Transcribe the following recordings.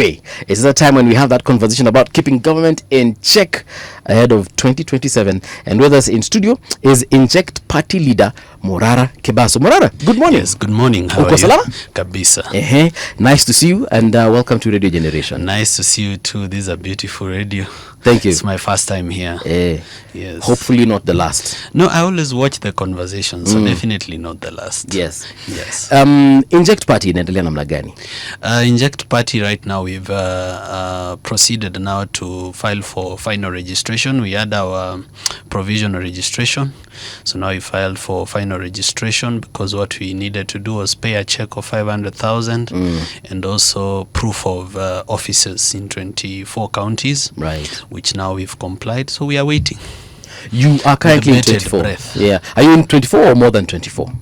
Tuesday. It's the time when we have that conversation about keeping government in check ahead of 2027. And with us in studio is Inject party leader Morara Kebaso. Morara, good morning. Yes, good morning. How are you? Kabisa. Nice to see you and welcome to Radio Generation. Nice to see you too. This is a beautiful radio. Thank you. It's my first time here. Yes. Hopefully not the last. No, I always watch the conversation, so definitely not the last. Yes. Yes. Inject party inaendelea namna gani? Inject party right now we've proceeded now to file for final registration. We had our provisional registration. So now we filed for final registration because what we needed to do was pay a check of 500,000 and also proof of offices in 24 counties. Right. Which now we've complied. So we are waiting. You are currently in 24. Yeah. Are you in 24 or more than 24?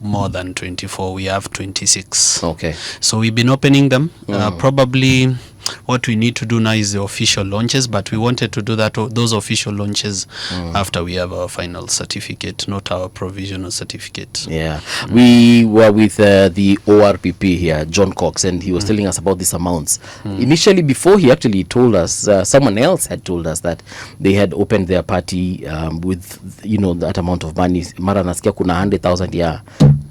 More than 24. We have 26. Okay. So we've been opening them. Probably what we need to do now is the official launches, but we wanted to do those official launches after we have our final certificate, not our provisional certificate. Yeah. We were with the ORPP here, John Cox, and he was telling us about these amounts. Initially, before he actually told us, someone else had told us that they had opened their party with, that amount of money. Mara nasikia kuna 100,000 ya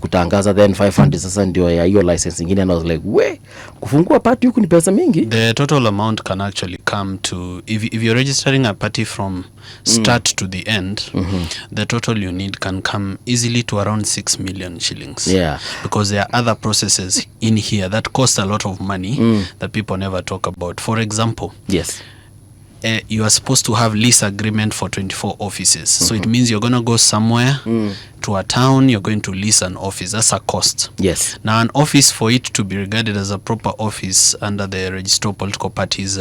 kutangaza, then 500 sasa ndio ya hiyo license ingine, and I was like, we kufungua party huku ni pesa mingi. The total amount can actually come to, if you're registering a party from start to the end, the total you need can come easily to around 6 million shillings. Yeah. Because there are other processes in here that cost a lot of money that people never talk about. For example, yes, you are supposed to have lease agreement for 24 offices. So it means you're going to go somewhere to a town, you're going to lease an office. That's a cost. Yes. Now, an office, for it to be regarded as a proper office under the Register of Political Parties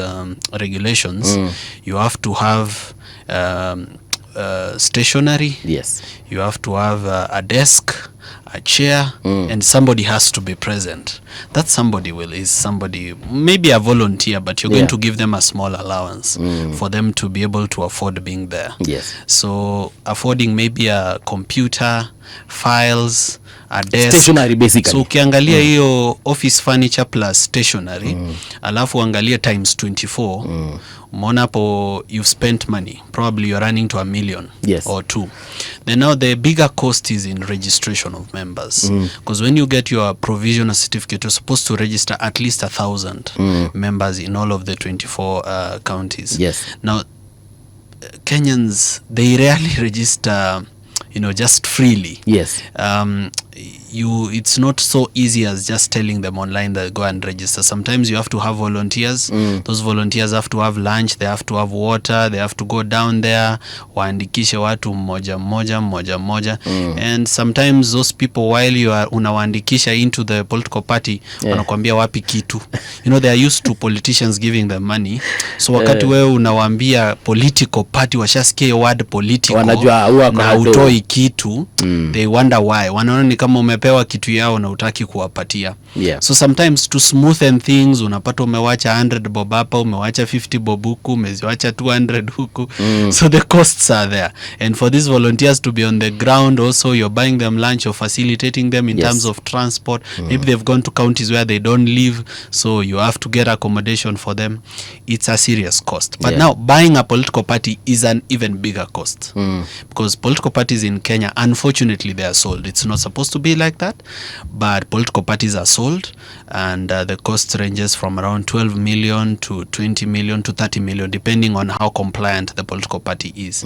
regulations, you have to have stationery. Yes. You have to have a desk, a chair, and somebody has to be present. That somebody is somebody, maybe a volunteer, but you're going to give them a small allowance for them to be able to afford being there. Yes. So affording maybe a computer, files, a desk. Stationary basically. So ukiangalia hiyo office furniture plus stationary, alafu angalia times 24, umeona hapo you've spent money. Probably you're running to 1 million or 2. Then now the bigger cost is in registration of members. Because when you get your provisional certificate, you're supposed to register at least 1,000 members in all of the 24 counties. Yes. Now, Kenyans, they rarely register, just freely. Yes. It's not so easy as just telling them online that go and register. Sometimes you have to have volunteers. Those volunteers have to have lunch, they have to have water, they have to go down there, waandikishe watu mmoja. And sometimes those people, while you are unawaandikisha into the political party, wanakuambia wapi kitu. They are used to politicians giving them money. So wakati wewe unawaambia political party, washasikia word political, na utoi kitu, they wonder why. Wanaona ni kama umepewa kitu yao na utaki kuwapatia. So sometimes to smoothen things, unapata umewacha 100 bob hapa, umewacha 50 bob huku, umewacha 200 huku. So the costs are there. And for these volunteers to be on the ground also, you're buying them lunch or facilitating them in terms of transport. Maybe they've gone to counties where they don't live, so you have to get accommodation for them. It's a serious cost. But now buying a political party is an even bigger cost. Because political parties in Kenya, unfortunately, they are sold. It's not supposed to be like that, but political parties are sold, and the cost ranges from around 12 million to 20 million to 30 million, depending on how compliant the political party is.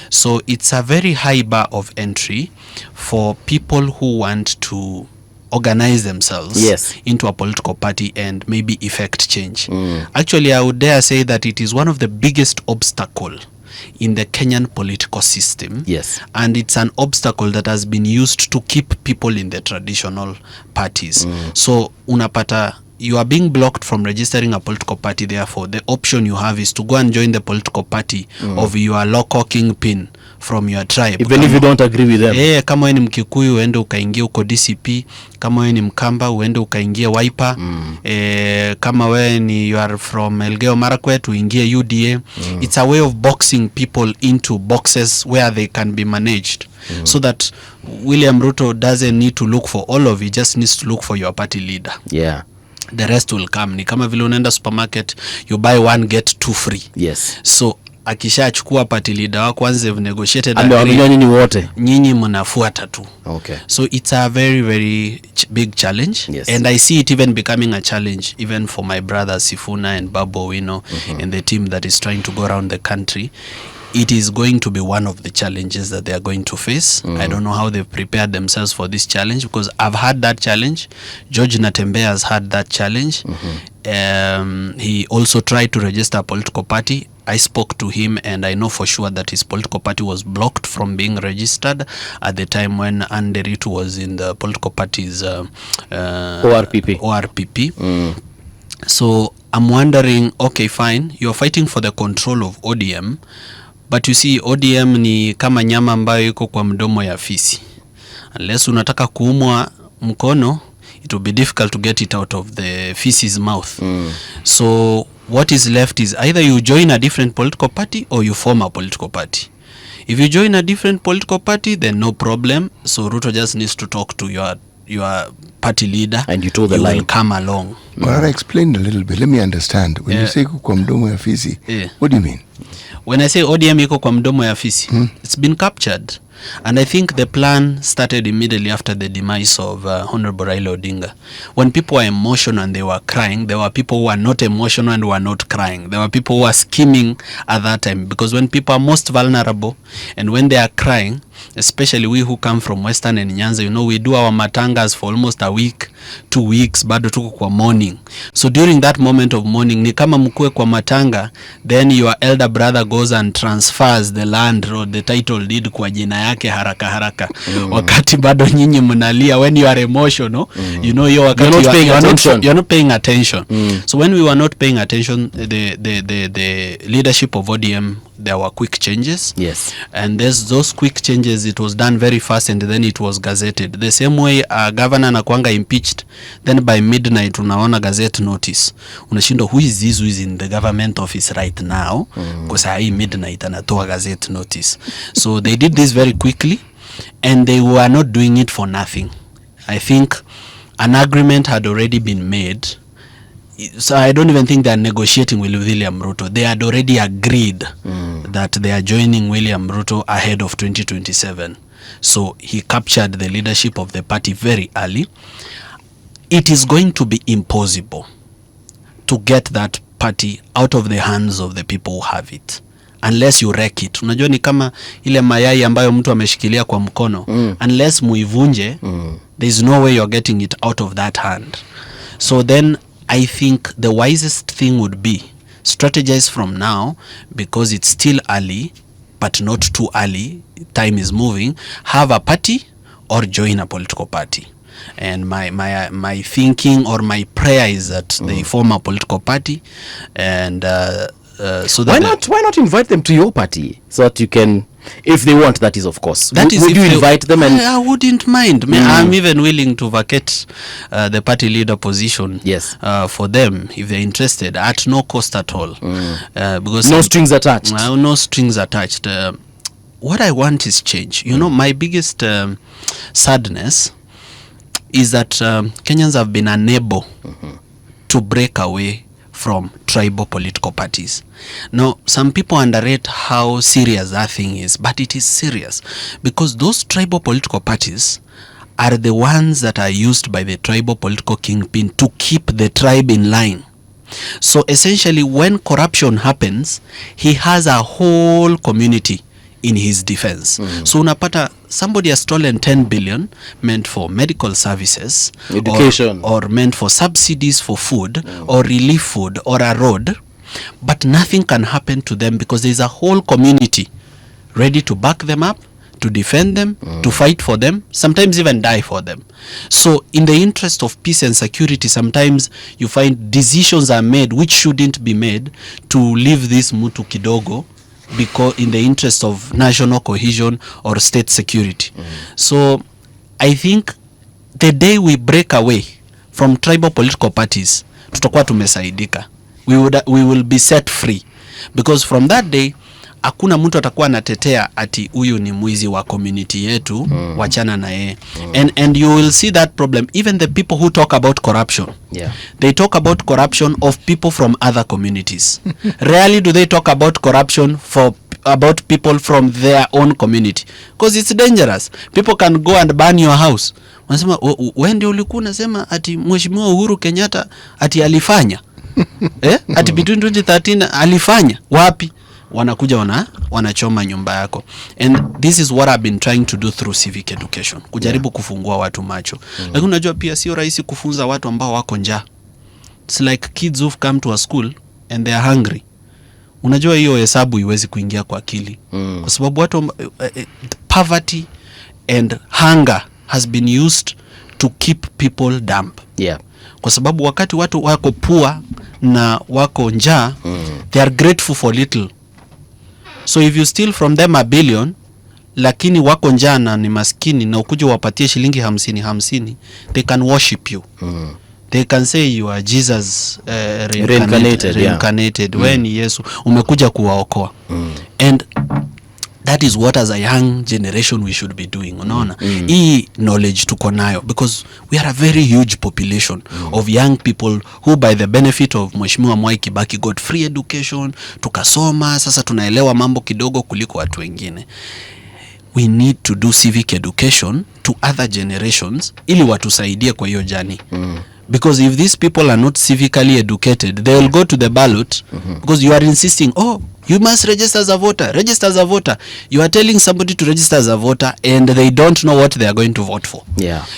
So it's a very high bar of entry for people who want to organize themselves into a political party and maybe effect change. Actually, I would dare say that it is one of the biggest obstacle in the Kenyan political system. And it's an obstacle that has been used to keep people in the traditional parties. So unapata you are being blocked from registering a political party. Therefore, the option you have is to go and join the political party of your local kingpin from your tribe. Even if you don't agree with them. Kama wewe ni Mkikuyu uende ukaingia uko DCP, kama wewe ni Mkamba uende ukaingia Wiper, kama wewe ni you are from Elgeyo Marakwet uingie UDA. It's a way of boxing people into boxes where they can be managed. So that William Ruto doesn't need to look for all of it, just needs to look for your party leader. the rest will come. Ni kama vile unaenda supermarket, you buy one get two free. Yes. So akishachukua party leader wako once they've negotiated nyinyi wote nyinyi mnafuata tu. Okay. So it's a very very big challenge. Yes. And I see it even becoming a challenge even for my brothers Sifuna and Babu, and the team that is trying to go around the country. It is going to be one of the challenges that they are going to face. I don't know how they've prepared themselves for this challenge, because I've had that challenge. George Natembeya has had that challenge. He also tried to register a political party. I spoke to him and I know for sure that his political party was blocked from being registered at the time when Ruto was in the political party's ORPP. So I'm wondering, okay, fine, you're fighting for the control of ODM, but you see ODM ni kama nyama ambayo iko kwa mdomo ya fisi. Unless unataka kuumwa mkono, it will be difficult to get it out of the fish's mouth. So what is left is either you join a different political party or you form a political party. If you join a different political party, then no problem. So Ruto just needs to talk to your party leader, and you told the line will come along. Morara, explain a little bit. Let me understand. When you say kwa mdomo ya fisi, what do you mean? When I say ODM iko kwa mdomo ya fisi, it's been captured. And I think the plan started immediately after the demise of Honorable Raila Odinga. When people were emotional and they were crying, there were people who were not emotional and were not crying. There were people who were scheming at that time. Because when people are most vulnerable and when they are crying, especially we who come from Western and Nyanza, we do our matangas for almost a week, 2 weeks, bado tuko kwa mourning. So during that moment of mourning, ni kama mkue kwa matanga, then your elder brother goes and transfers the land or the title deed kwa jina yake haraka haraka. Wakati bado nyinyi mnalia, when you are emotional, you're not paying attention. So when we were not paying attention, the leadership of ODM, there were quick changes. Yes. And those quick changes, it was done very fast and then it was gazetted. The same way a governor anakuanga impeached, then by midnight unaona gazette notice. Unashindwa who is in the government office right now? Because hii midnight anatoa gazette notice. So they did this very quickly and they were not doing it for nothing. I think an agreement had already been made. So I don't even think they are negotiating with William Ruto. They had already agreed that they are joining William Ruto ahead of 2027. So he captured the leadership of the party very early. It is going to be impossible to get that party out of the hands of the people who have it, unless you wreck it. Unajua ni kama ile mayai ambayo mtu ameshikilia kwa mkono. Unless muivunje, there is no way you're getting it out of that hand. So then I think the wisest thing would be strategize from now, because it's still early, but not too early. Time is moving. Have a party or join a political party. And my thinking or my prayer is that they form a political party, and so that why not invite them to your party so that you can, if they want, that is of course. Would you invite them? And I wouldn't mind. I'm even willing to vacate the party leader position. Yes. For them if they're interested at no cost at all. Because no strings attached. No strings attached. What I want is change. My biggest sadness is that Kenyans have been unable to break away from tribal political parties. Now, some people underrate how serious that thing is, but it is serious, because those tribal political parties are the ones that are used by the tribal political kingpin to keep the tribe in line. So essentially, when corruption happens, he has a whole community in his defense. So unapata somebody has stolen 10 billion meant for medical services, education, or meant for subsidies for food, or relief food, or a road, but nothing can happen to them because there's a whole community ready to back them up, to defend them, to fight for them, sometimes even die for them. So in the interest of peace and security, sometimes you find decisions are made which shouldn't be made to leave this mutu kidogo, because in the interest of national cohesion or state security. So I think the day we break away from tribal political parties, tutakuwa tumesaidika. We will be set free, because from that day hakuna mtu atakuwa anatetea ati huyu ni mwizi wa community yetu, wachana na yeye. And you will see that problem. Even the people who talk about corruption, they talk about corruption of people from other communities. Rarely do they talk about corruption about people from their own community, because it's dangerous. People can go and burn your house. Wanasema wewe ndio ulikuwa unasema ati Mheshimiwa Uhuru Kenyatta ati alifanya ati between 2013 alifanya wapi? Wanakuja wanachoma nyumba yako. And this is what I've been trying to do through civic education, kujaribu kufungua watu macho. Lakini unajua pia sio rahisi kufunza watu ambao wako njaa. It's like kids who've come to a school and they are hungry. Unajua hiyo hesabu iwezi kuingia kwa akili, kwa sababu watu poverty and hunger has been used to keep people dumb. Kwa sababu wakati watu wako poor na wako njaa, they are grateful for little. So if you steal from them $1 billion, lakini wako njaa na ni maskini, na ukuje wapatie shilingi 50, they can worship you. They can say you are Jesus reincarnated. When Yesu umekuja kuwaokoa. And that is what as a young generation we should be doing. Unaona? Hii knowledge tuko nayo, because we are a very huge population of young people who by the benefit of Mheshimiwa Mwai Kibaki got free education, tukasoma, sasa tunaelewa mambo kidogo kuliko watu wengine. We need to do civic education to other generations ili watusaidie kwa hiyo journey. Because if these people are not civically educated, they will go to the ballot because you are insisting, you must register as a voter, register as a voter. You are telling somebody to register as a voter and they don't know what they are going to vote for.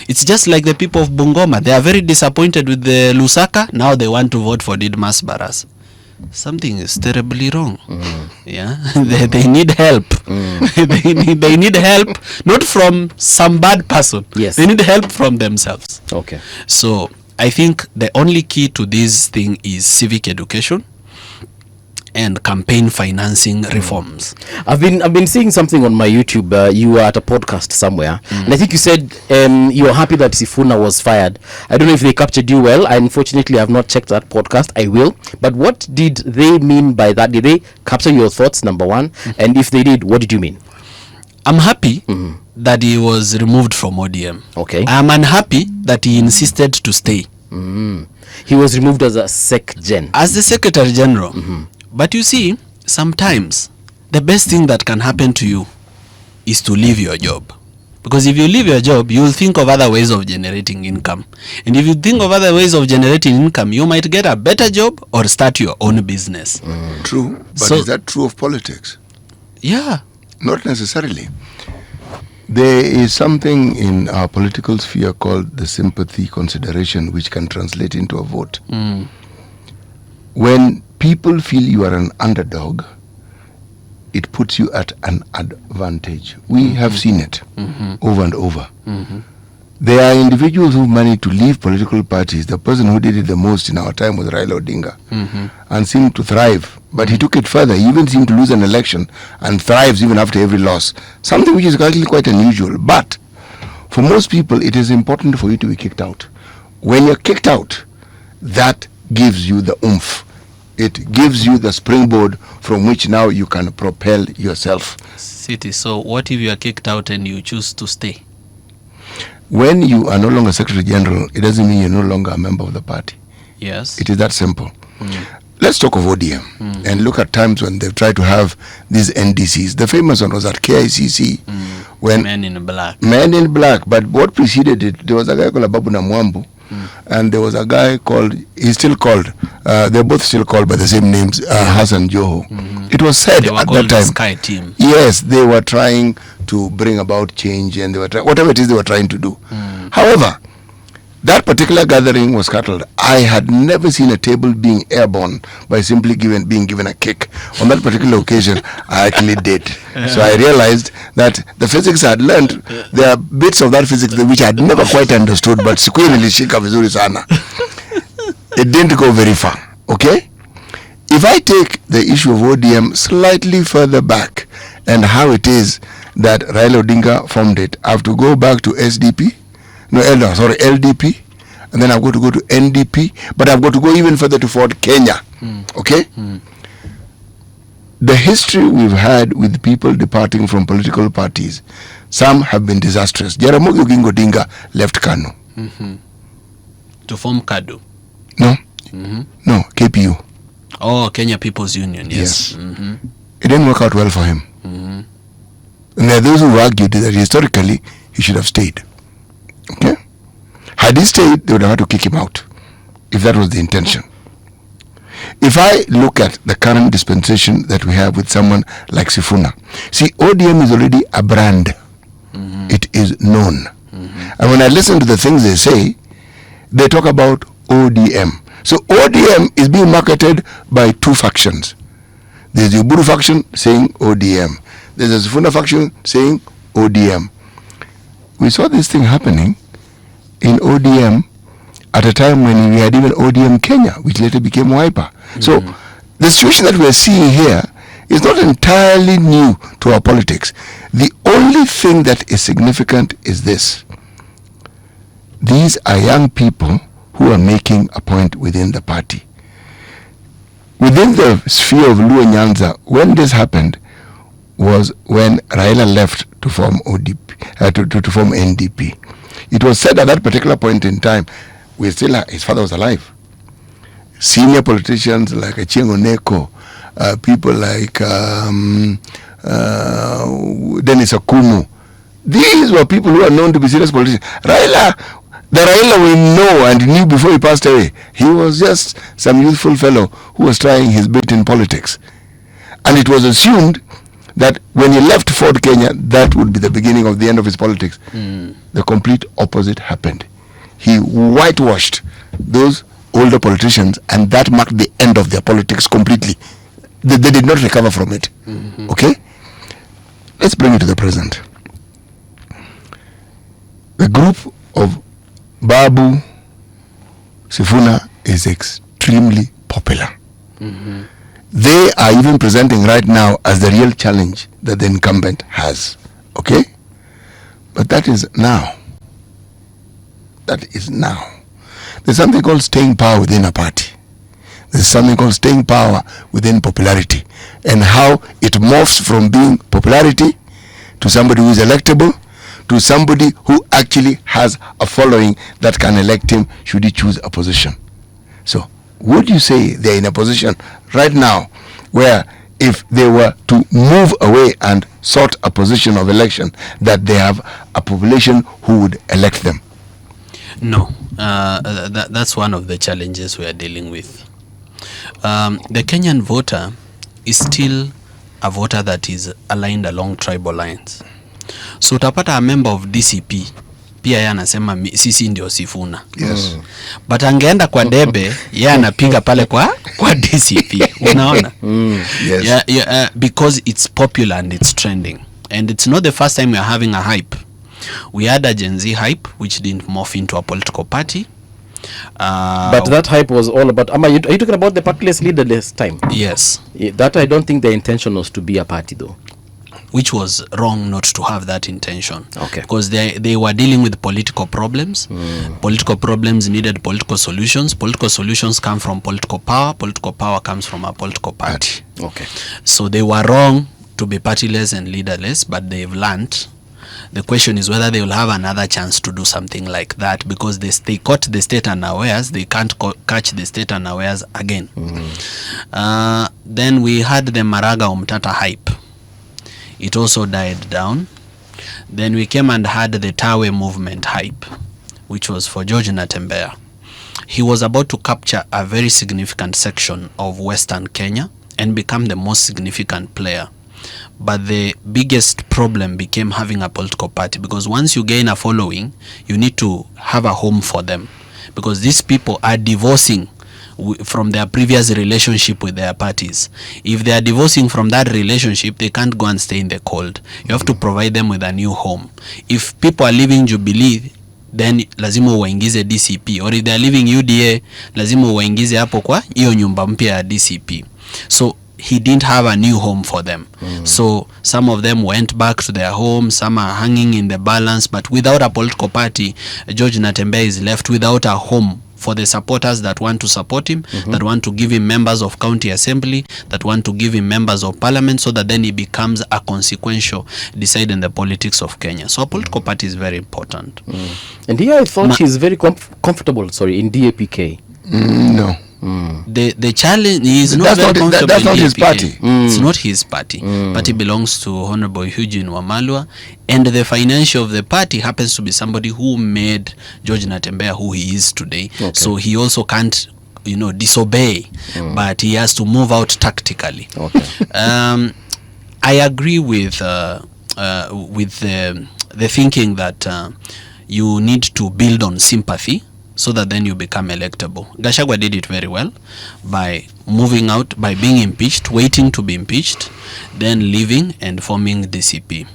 It's just like the people of Bungoma. They are very disappointed with the Lusaka. Now they want to vote for Didmas Barras. Something is terribly wrong. They need help. They need help, not from some bad person. They need help from themselves. So I think the only key to this thing is civic education and campaign financing reforms. I've been seeing something on my YouTube. You were at a podcast somewhere, and I think you said you were happy that Sifuna was fired. I don't know if they captured you well. I unfortunately have not checked that podcast. I will. But what did they mean by that? Did they capture your thoughts, number one? And if they did, what did you mean? I'm happy that he was removed from ODM. I'm unhappy that he insisted to stay. He was removed as a Sec-Gen. As the Secretary General. But you see, sometimes the best thing that can happen to you is to leave your job. Because if you leave your job, you will think of other ways of generating income. And if you think of other ways of generating income, you might get a better job or start your own business. True. But is that true of politics? Yeah. Not necessarily. There is something in our political sphere called the sympathy consideration, which can translate into a vote. When people feel you are an underdog, it puts you at an advantage. We have seen it over and over. There are individuals who managed to leave political parties. The person who did it the most in our time was Raila Odinga, and seemed to thrive. But he took it further. He even seemed to lose an election and thrives even after every loss. Something which is actually quite unusual. But for most people, it is important for you to be kicked out. When you're kicked out, that gives you the oomph. It gives you the springboard from which now you can propel yourself. City. So what if you are kicked out and you choose to stay? When you are no longer Secretary General, it doesn't mean you're no longer a member of the party. Yes. It is that simple. Let's talk of ODM and look at times when they've tried to have these NDCs. The famous one was at KICC. When Men in Black. Men in Black. But what preceded it, there was a guy called Babu and there was a guy called, he's still called, they're both still called by the same names, Hassan Joho. It was said they were at called that time. The Sky Team. Yes, they were trying to bring about change and they were whatever it is they were trying to do. However, that particular gathering was scuttled. I had never seen a table being airborne by simply being given a kick. On that particular occasion, I actually did. So I realized that the physics I had learned, there are bits of that physics which I had never quite understood, but siku nilishika vizuri sana. It didn't go very far, okay? If I take the issue of ODM slightly further back and how it is that Raila Odinga formed it, I have to go back to SDP, LDP, and then I've got to go to NDP, but I've got to go even further to Ford Kenya, okay? the history we've had with people departing from political parties, some have been disastrous. Jaramogi Oginga Odinga left KANU. To form KADU. No, no, KPU. Oh, Kenya People's Union. Yes. It didn't work out well for him. And there are those who argued that historically he should have stayed. Okay? Had he stayed, they would have had to kick him out, if that was the intention. If I look at the current dispensation that we have with someone like Sifuna, see, ODM is already a brand. It is known. And when I listen to the things they say, they talk about ODM. So ODM is being marketed by two factions. There's the Uburu faction saying ODM. There's a Sifuna faction saying ODM. We saw this thing happening in ODM at a time when we had even ODM Kenya, which later became Wiper. So the situation that we're seeing here is not entirely new to our politics. The only thing that is significant is this. These are young people who are making a point within the party. Within the sphere of Luo Nyanza, when this happened was when Raila left to form ODP, to form NDP. It was said at that particular point in time, his father was alive. Senior politicians like Achieng' Oneko, people like Dennis Akumu, these were people who are known to be serious politicians. The Raila we know and knew before he passed away, he was just some youthful fellow who was trying his bit in politics. And it was assumed that when he left Ford Kenya, that would be the beginning of the end of his politics. The complete opposite happened. He whitewashed those older politicians, and that marked the end of their politics completely. They did not recover from it. Okay? Let's bring it to the present. The group of Babu, Sifuna is extremely popular. They are even presenting right now as the real challenge that the incumbent has. Okay? But that is now. That is now. There's something called staying power within a party. There's something called staying power within popularity, and how it morphs from being popularity to somebody who is electable to somebody who actually has a following that can elect him should he choose a position. So would you say they're in a position right now where if they were to move away and sort a position of election, that they have a population who would elect them? No, that's one of the challenges we are dealing with. The Kenyan voter is still a voter that is aligned along tribal lines. So utapata a member of DCP pia yeye anasema sisi ndio Sifuna. Yes. But angeenda kwa debe yeye anapiga pale kwa DCP. Unaona? Yes. Yeah, because it's popular and it's trending. And it's not the first time we are having a hype. We had a Gen Z hype which didn't morph into a political party. But that hype was all about, are you talking about the party-less leaderless time? Yes. That I don't think the intention was to be a party though. Which was wrong not to have that intention. Okay. Because they were dealing with political problems. Political problems needed political solutions. Political solutions come from political power. Political power comes from a political party. Okay. So they were wrong to be partyless and leaderless, but they've learned. The question is whether they will have another chance to do something like that, because they caught the state unawares. They can't catch the state unawares again. Then we had the Maraga Umtata hype. It also died down. Then we came and had the Tawe movement hype, which was for George Natembeya. He was about to capture a very significant section of Western Kenya and become the most significant player. But the biggest problem became having a political party, because once you gain a following, you need to have a home for them, because these people are divorcing from their previous relationship with their parties. If they are divorcing from that relationship, they can't go and stay in the cold. You have to provide them with a new home. If people are leaving Jubilee, then lazima uwaingize DCP, or if they are leaving UDA, lazima uwaingize hapo kwa hiyo nyumba mpya ya DCP. So he didn't have a new home for them. So some of them went back to their home, some are hanging in the balance, but without a political party, George Natembeya is left without a home for the supporters that want to support him, that want to give him members of county assembly, that want to give him members of parliament, so that then he becomes a consequential decider in the politics of Kenya. So a political party is very important. And here I thought she's very comfortable, in DAPK. No. The challenge is not very comfortable. That's not his party. It's not his party. Party belongs to Honorable Eugene Wamalwa, and the financial of the party happens to be somebody who made George Natembeya who he is today. Okay. So he also can't, disobey, but he has to move out tactically. Okay. I agree with the thinking that you need to build on sympathy, so that then you become electable. Gachagua did it very well by moving out, by being impeached, waiting to be impeached, then leaving and forming DCP.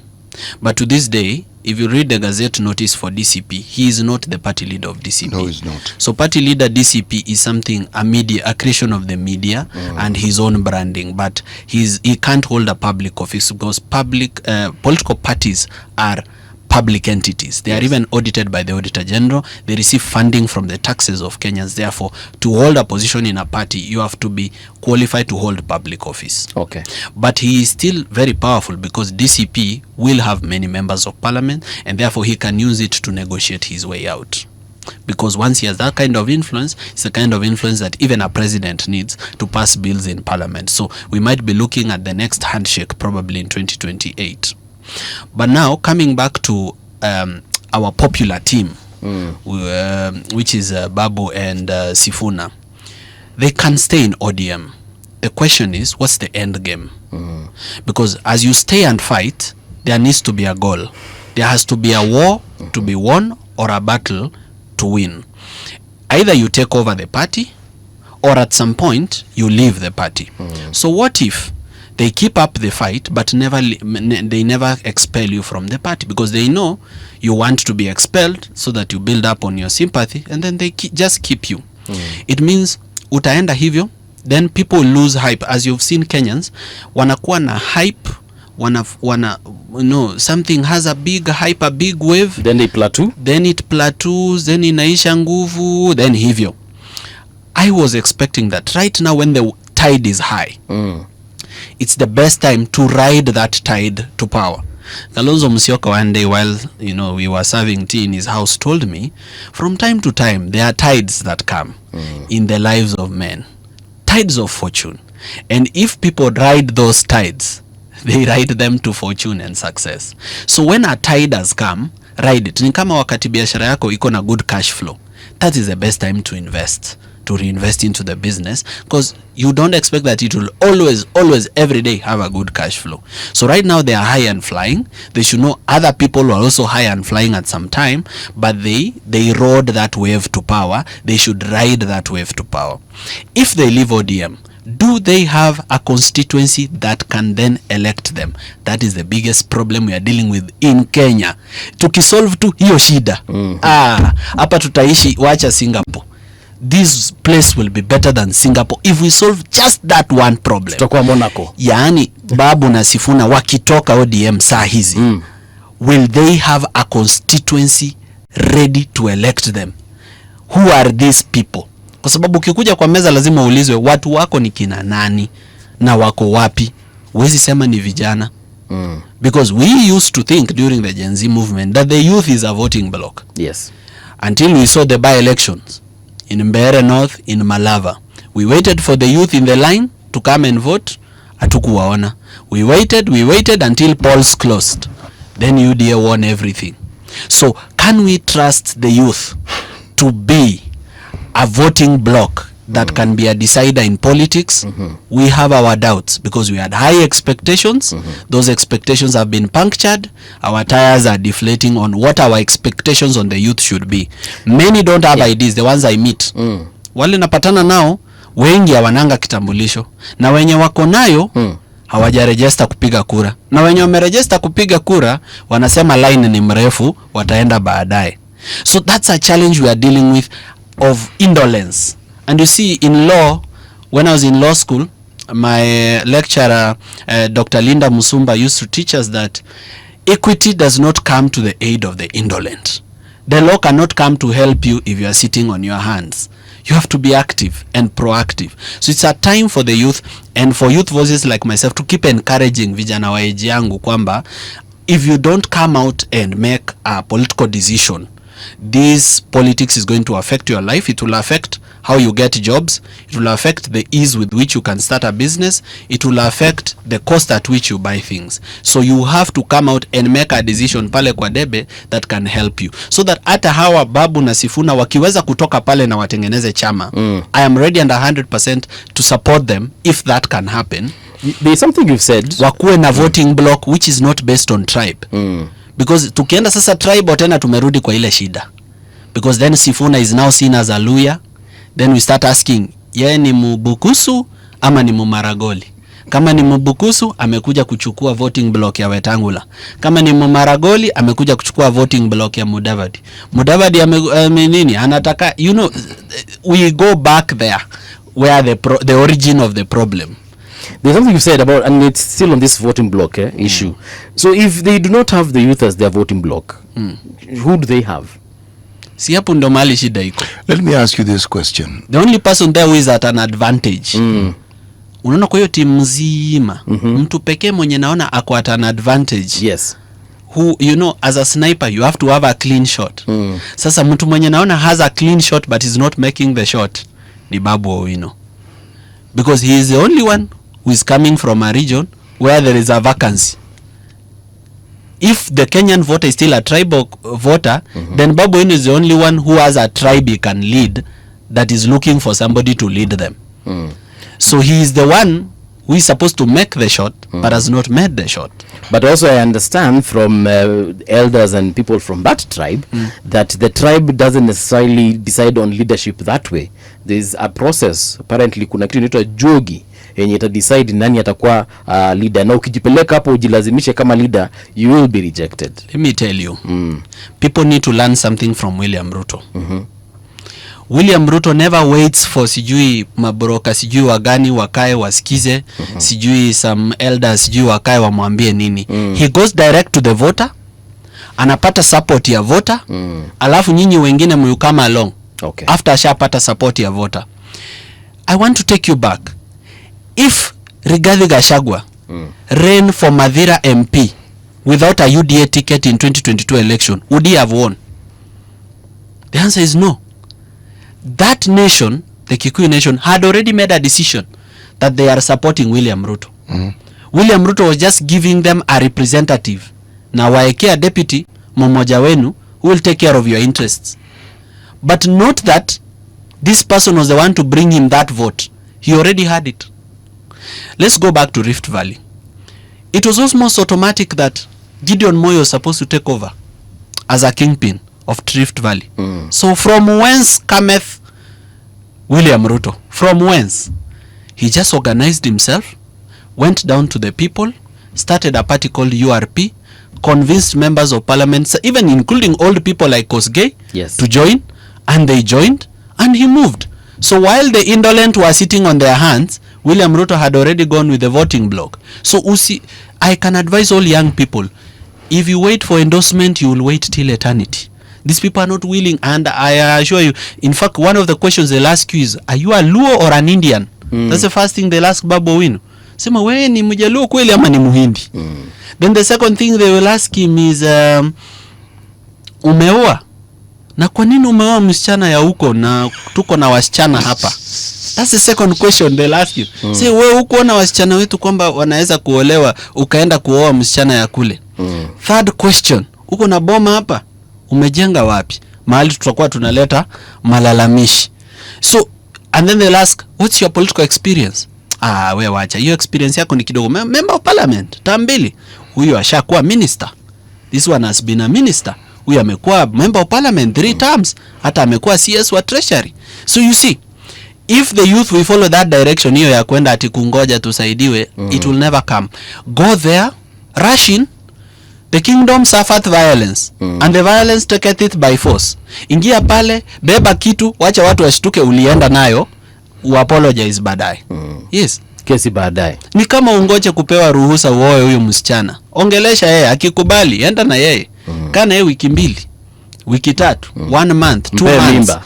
But to this day, if you read the Gazette notice for DCP, he is not the party leader of DCP. No, he's not. So party leader DCP is something, a creation of the media and his own branding. But he can't hold a public office, because political parties are public entities. They are even audited by the Auditor General. They receive funding from the taxes of Kenyans. Therefore, to hold a position in a party, you have to be qualified to hold public office. Okay. But he is still very powerful, because DCP will have many members of parliament, and therefore he can use it to negotiate his way out. Because once he has that kind of influence, it's the kind of influence that even a president needs to pass bills in parliament. So we might be looking at the next handshake probably in 2028. But now, coming back to our popular team, which is Babu and Sifuna, they can stay in ODM. The question is, what's the end game? Because as you stay and fight, there needs to be a goal. There has to be a war to be won, or a battle to win. Either you take over the party, or at some point you leave the party. So what if they keep up the fight, but they never expel you from the party, because they know you want to be expelled, so that you build up on your sympathy, and then they just keep you. It means utaenda hivyo, then people lose hype. As you've seen, Kenyans wanakuwa na hype, something has a big hype, a big wave, then they plateau, then it plateaus, then inaisha nguvu, then hivyo. I was expecting that right now, when the tide is high, it's the best time to ride that tide to power. Kalonzo Musyoka one day, while we were serving tea in his house, told me, from time to time there are tides that come in the lives of men, tides of fortune, and if people ride those tides, they ride them to fortune and success. So when a tide has come, ride it. Ni kama wakati biashara yako iko na good cash flow, that is the best time to invest, to reinvest into the business, because you don't expect that it will always every day have a good cash flow. So right now they are high and flying. They should know other people are also high and flying at some time, but they rode that wave to power. They should ride that wave to power. If they leave ODM, do they have a constituency that can then elect them? That is the biggest problem we are dealing with in Kenya. Tukisolve tu hiyo shida, hapa tutaishi, wacha Singapore. This place will be better than Singapore if we solve just that one problem. Tutakuwa Monaco. Yaani Babu na Sifuna wakitoka ODM saa hizi, will they have a constituency ready to elect them? Who are these people? Kwa sababu ukikuja kwa meza lazima uulizwe watu wako ni kina nani na wako wapi. Huwezi sema ni vijana. Because we used to think during the Gen Z movement that the youth is a voting bloc. Yes. Until we saw the by-elections in Mbeere North, in Malava. We waited for the youth in the line to come and vote. Hatukuwaona. We waited until polls closed. Then UDA won everything. So can we trust the youth to be a voting bloc that can be a decider in politics? We have our doubts, because we had high expectations. Those expectations have been punctured. Our tires are deflating on what our expectations on the youth should be. Many don't have ideas. The ones I meet, wale napatana nao, wengi hawananga kitambulisho, na wenye wako nayo hawajarejesta kupiga kura, na wenye wamerejesta kupiga kura wanasema line ni mrefu, wataenda baadaye. So that's a challenge we are dealing with, of indolence. And you see, in law, when I was in law school, my lecturer, Dr. Linda Musumba, used to teach us that equity does not come to the aid of the indolent. The law cannot come to help you if you are sitting on your hands. You have to be active and proactive. So it's a time for the youth and for youth voices like myself to keep encouraging vijana wa age yangu kwamba if you don't come out and make a political decision, this politics is going to affect your life. It will affect how you get jobs. It will affect the ease with which you can start a business. It will affect the cost at which you buy things. So you have to come out and make a decision pale kwa debe that can help you. So that hata hawa Babu na Sifuna wakiweza kutoka pale na watengeneze chama, I am ready and 100% to support them if that can happen. There's something you've said. Wakuwe na voting block which is not based on tribe. Because tukienda sasa tribe tena tumerudi kwa ile shida. Because then Sifuna is now seen as a Luya. Then we start asking, yeye ni Mubukusu ama ni Mumaragoli? Kama ni Mubukusu, amekuja kuchukua voting block ya Wetangula. Kama ni Mumaragoli, amekuja kuchukua voting block ya Mudavadi. Mudavadi nini? Anataka, you know, we go back there where the origin of the problem. There's something you said about, and it's still on this voting block issue. So if they do not have the youth as their voting block, who do they have? Si hapo ndo mali shida iko. Let me ask you this question. The only person there who is at an advantage. Unaona kwa hiyo timu mzima, mtu pekee mwenye naona ako at an advantage. Yes. Who, you know, as a sniper you have to have a clean shot. Sasa mtu mwenye naona has a clean shot but is not making the shot ni Babu Owino. Because he is the only one who is coming from a region where there is a vacancy. If the Kenyan voter is still a tribal voter, then Babu Owino is the only one who has a tribe he can lead that is looking for somebody to lead them. So he is the one who is supposed to make the shot but has not made the shot. But also I understand from elders and people from that tribe that the tribe doesn't necessarily decide on leadership that way. There is a process. Apparently kuna kitu inaitwa jogi yenye ita decide nani atakuwa leader, na ukijipeleka hapo ujilazimishe kama leader, you will be rejected. Let me tell you, people need to learn something from William Ruto. William Ruto never waits for sijui mabroka sijui wagani wakae wasikize, sijui some elders sijui wakae wamwambie nini. He goes direct to the voter, anapata support ya voter, alafu nyinyi wengine myu come along. Okay. After ashapata support ya voter. I want to take you back. If Rigathi Gachagua ran for Mathira MP without a UDA ticket in 2022 election, would he have won? The answer is no. That nation, the Kikuyu nation, had already made a decision that they are supporting William Ruto. William Ruto was just giving them a representative. Na waekea deputy mmoja wenu who will take care of your interests. But not that this person was the one to bring him that vote. He already had it. Let's go back to Rift Valley. It was almost automatic that Gideon Moi was supposed to take over as a kingpin of Rift Valley. So from whence cometh William Ruto? From whence? He just organized himself, went down to the people, started a party called URP, convinced members of parliament, even including old people like Kosgei, to join, and they joined, and he moved. So while the indolent were sitting on their hands, William Ruto had already gone with the voting block. So I can advise all young people, if you wait for endorsement, you will wait till eternity. These people are not willing, and I assure you, in fact, one of the questions they'll ask you is, are you a Luo or an Indian? That's the first thing they'll ask Babu Owino. Sema, wewe ni Mjaluo kweli ama ni Muhindi? Then the second thing they will ask him is, umeoa? Na kwa nini umeoa msichana ya huko na tuko na wasichana hapa? That's the second question they'll ask you. Say, wewe huko na wasichana wetu kwamba wanaweza kuolewa ukaenda kuoa msichana ya kule. Third question, uko na boma hapa? Umejenga wapi? Mahali tutakuwa tunaleta malalamishi. So, and then they'll ask, what's your political experience? Wewe wacha, hiyo experience yako ni kidogo. Member of parliament, tambili. Huyu ashakuwa minister. This one has been a minister. Huyu amekuwa member of parliament 3 terms. Hata amekuwa CS wa treasury. So you see, if the youth will follow that direction, hiyo ya kwenda ati kungoja tusaidiwe, it will never come. Go there, rush in. The kingdom suffered violence, and the violence taketh it by force. Ingia pale, beba kitu, wacha watu washtuke ulienda nayo, apologize baadaye. Yes. Kesi baadaye. Ni kama ungoje kupewa ruhusa uoe huyo msichana. Ongelesha yeye, akikubali, enda na yeye. Kaa na yeye wiki 2. wiki 3, 1 month, 2 Mpe months mimba.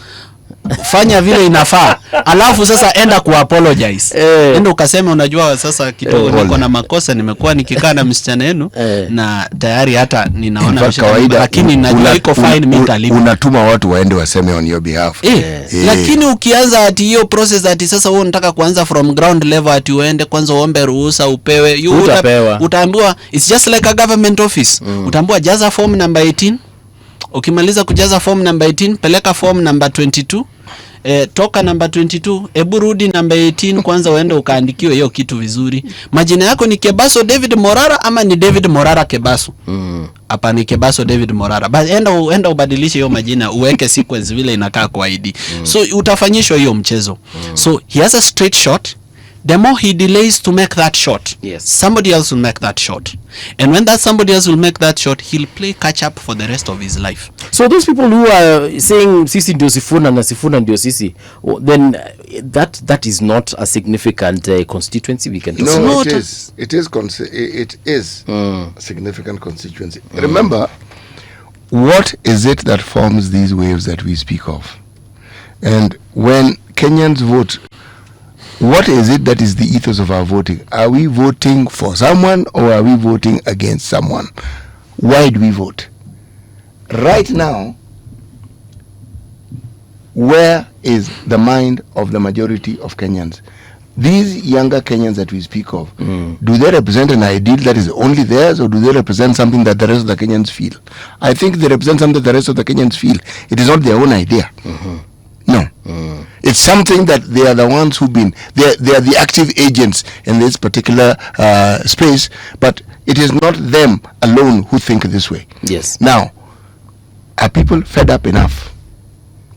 fanya vile inafaa, alafu sasa enda ku apologize, enda ukasema unajua sasa kidogo niko na makosa, nimekuwa nikikaa na msichana yenu na tayari hata ninaona kawaida, lakini najua iko fine, mimi nitalipa. Unatuma watu waende waseme on your behalf. Lakini ukianza ati hiyo process ati sasa wewe unataka kuanza from ground level ati uende kwanza uombe ruhusa upewe, utaambiwa it's just like a government office. Utaambiwa jaza form number 18. Ukimaliza kujaza form number 18, peleka form number 22. Toka number 22, ebu rudi number 18 kwanza uende ukaandikiwe hiyo kitu vizuri. Majina yako ni Kebaso David Morara ama ni David Morara Kebaso? Hapa ni Kebaso David Morara. Basi enda ubadilishe hiyo majina, uweke sequence vile inakaa kwa ID. So utafanyishwa hiyo mchezo. So he has a straight shot. The more he delays to make that shot, somebody else will make that shot. And when that somebody else will make that shot, he'll play catch up for the rest of his life. So those people who are saying sisi ndio Sifuna na Sifuna ndio sisi, then that is not a significant constituency we can talk about. No, it is a significant constituency. Remember, what is it that forms these waves that we speak of? And when Kenyans vote, what is it that is the ethos of our voting? Are we voting for someone or are we voting against someone? Why do we vote? Right now, where is the mind of the majority of Kenyans? These younger Kenyans that we speak of, do they represent an ideal that is only theirs, or do they represent something that the rest of the Kenyans feel? I think they represent something that the rest of the Kenyans feel. It is not their own idea. No. It's something that they are the ones who've been, they are the active agents in this particular space, but it is not them alone who think this way. Yes. Now, are people fed up enough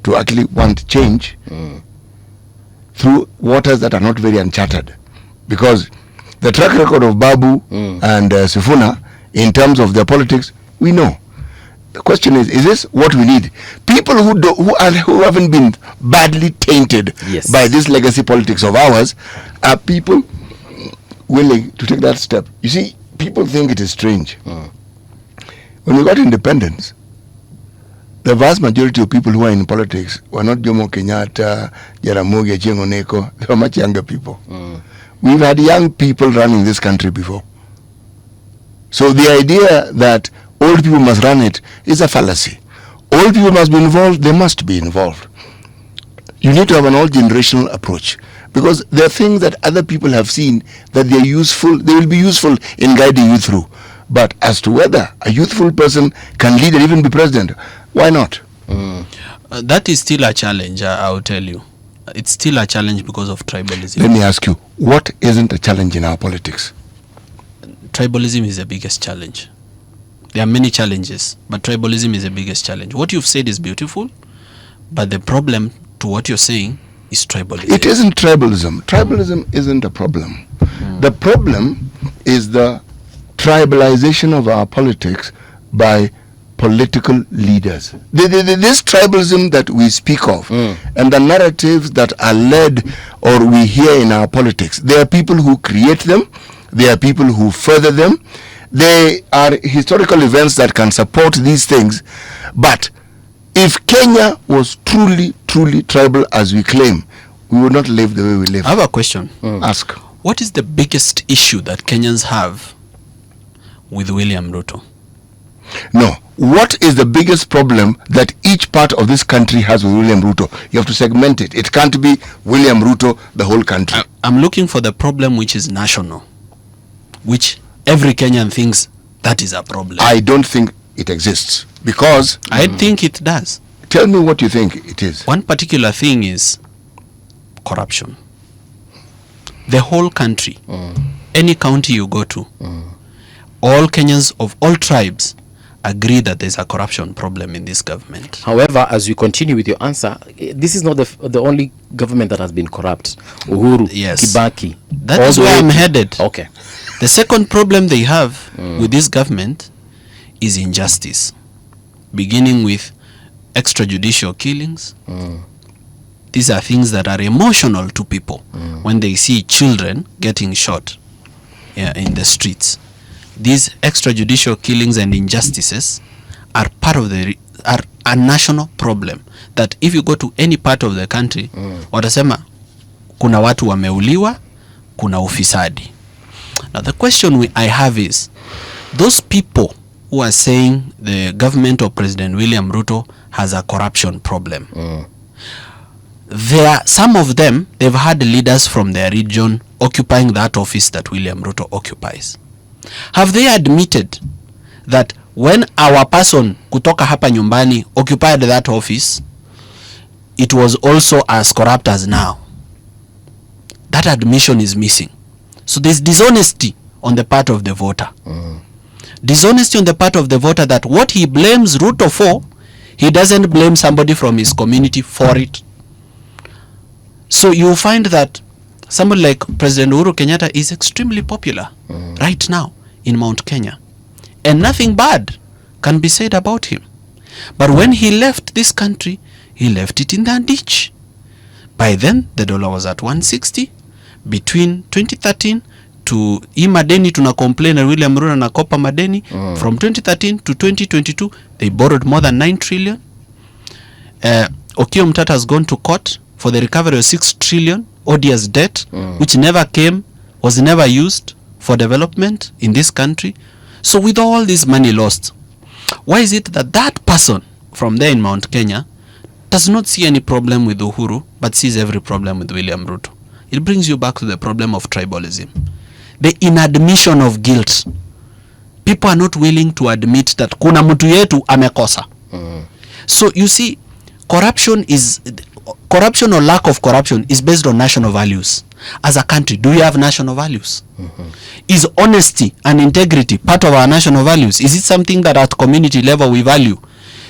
to actually want change through waters that are not very uncharted? Because the track record of Babu and Sifuna in terms of their politics, we know. The question is this what we need? People who haven't been badly tainted by this legacy politics of ours are people willing to take that step. You see, people think it is strange. When we got independence, the vast majority of people who are in politics were not Jomo Kenyatta, Jaramogi, Oginga Oneko. They were much younger people. We've had young people running this country before. So the idea that old people must run it is a fallacy. Old people must be involved, they must be involved. You need to have an all-generational approach, because there are things that other people have seen that they are useful, they will be useful in guiding you through. But as to whether a youthful person can lead and even be president, why not? That is still a challenge, I'll tell you. It's still a challenge because of tribalism. Let me ask you, what isn't a challenge in our politics? Tribalism is the biggest challenge. There are many challenges, but tribalism is the biggest challenge. What you've said is beautiful, but the problem to what you're saying is tribalism. It isn't tribalism. Tribalism isn't a problem. The problem is the tribalization of our politics by political leaders. This tribalism that we speak of and the narratives that are led or we hear in our politics, there are people who create them, there are people who further them. They are historical events that can support these things. But if Kenya was truly tribal as we claim, we would not live the way we live. I have a question. Ask. What is the biggest issue that Kenyans have with William Ruto? No. What is the biggest problem that each part of this country has with William Ruto? You have to segment it. It can't be William Ruto, the whole country. I'm looking for the problem which is national, which every Kenyan thinks that is a problem. I don't think it exists, because I think it does. Tell me what you think it is. One particular thing is corruption. The whole country, any county you go to, all Kenyans of all tribes agree that there's a corruption problem in this government. However, as we continue with your answer, this is not the only government that has been corrupt. Uhuru, Kibaki. That is where I'm headed. Okay. The second problem they have with this government is injustice, beginning with extrajudicial killings. These are things that are emotional to people when they see children getting shot in the streets. These extrajudicial killings and injustices are part of the a national problem that if you go to any part of the country, watasema kuna watu wameuliwa, kuna ufisadi. Now the question I have is, those people who are saying the government of President William Ruto has a corruption problem, some of them, they've had leaders from their region occupying that office that William Ruto occupies. Have they admitted that when our person kutoka hapa nyumbani occupied that office, it was also as corrupt as now? That admission is missing. So there's dishonesty on the part of the voter. Dishonesty on the part of the voter that what he blames Ruto for, he doesn't blame somebody from his community for it. So you find that somebody like President Uhuru Kenyatta is extremely popular right now in Mount Kenya. And nothing bad can be said about him. But when he left this country, he left it in the ditch. By then, the dollar was at 160. Between 2013 to madeni tuna complain na William Ruto na kopa madeni. From 2013 to 2022, they borrowed more than 9 trillion. Okiya Omtata has gone to court for the recovery of 6 trillion odious debt, which never came, was never used for development in this country. So with all this money lost, why is it that that person from there in Mount Kenya does not see any problem with Uhuru, but sees every problem with William Ruto? It brings you back to the problem of tribalism. The inadmission of guilt. People are not willing to admit that kuna mtu yetu amekosa. So you see, corruption or lack of corruption is based on national values. As a country, do we have national values? Is honesty and integrity part of our national values? Is it something that at community level we value?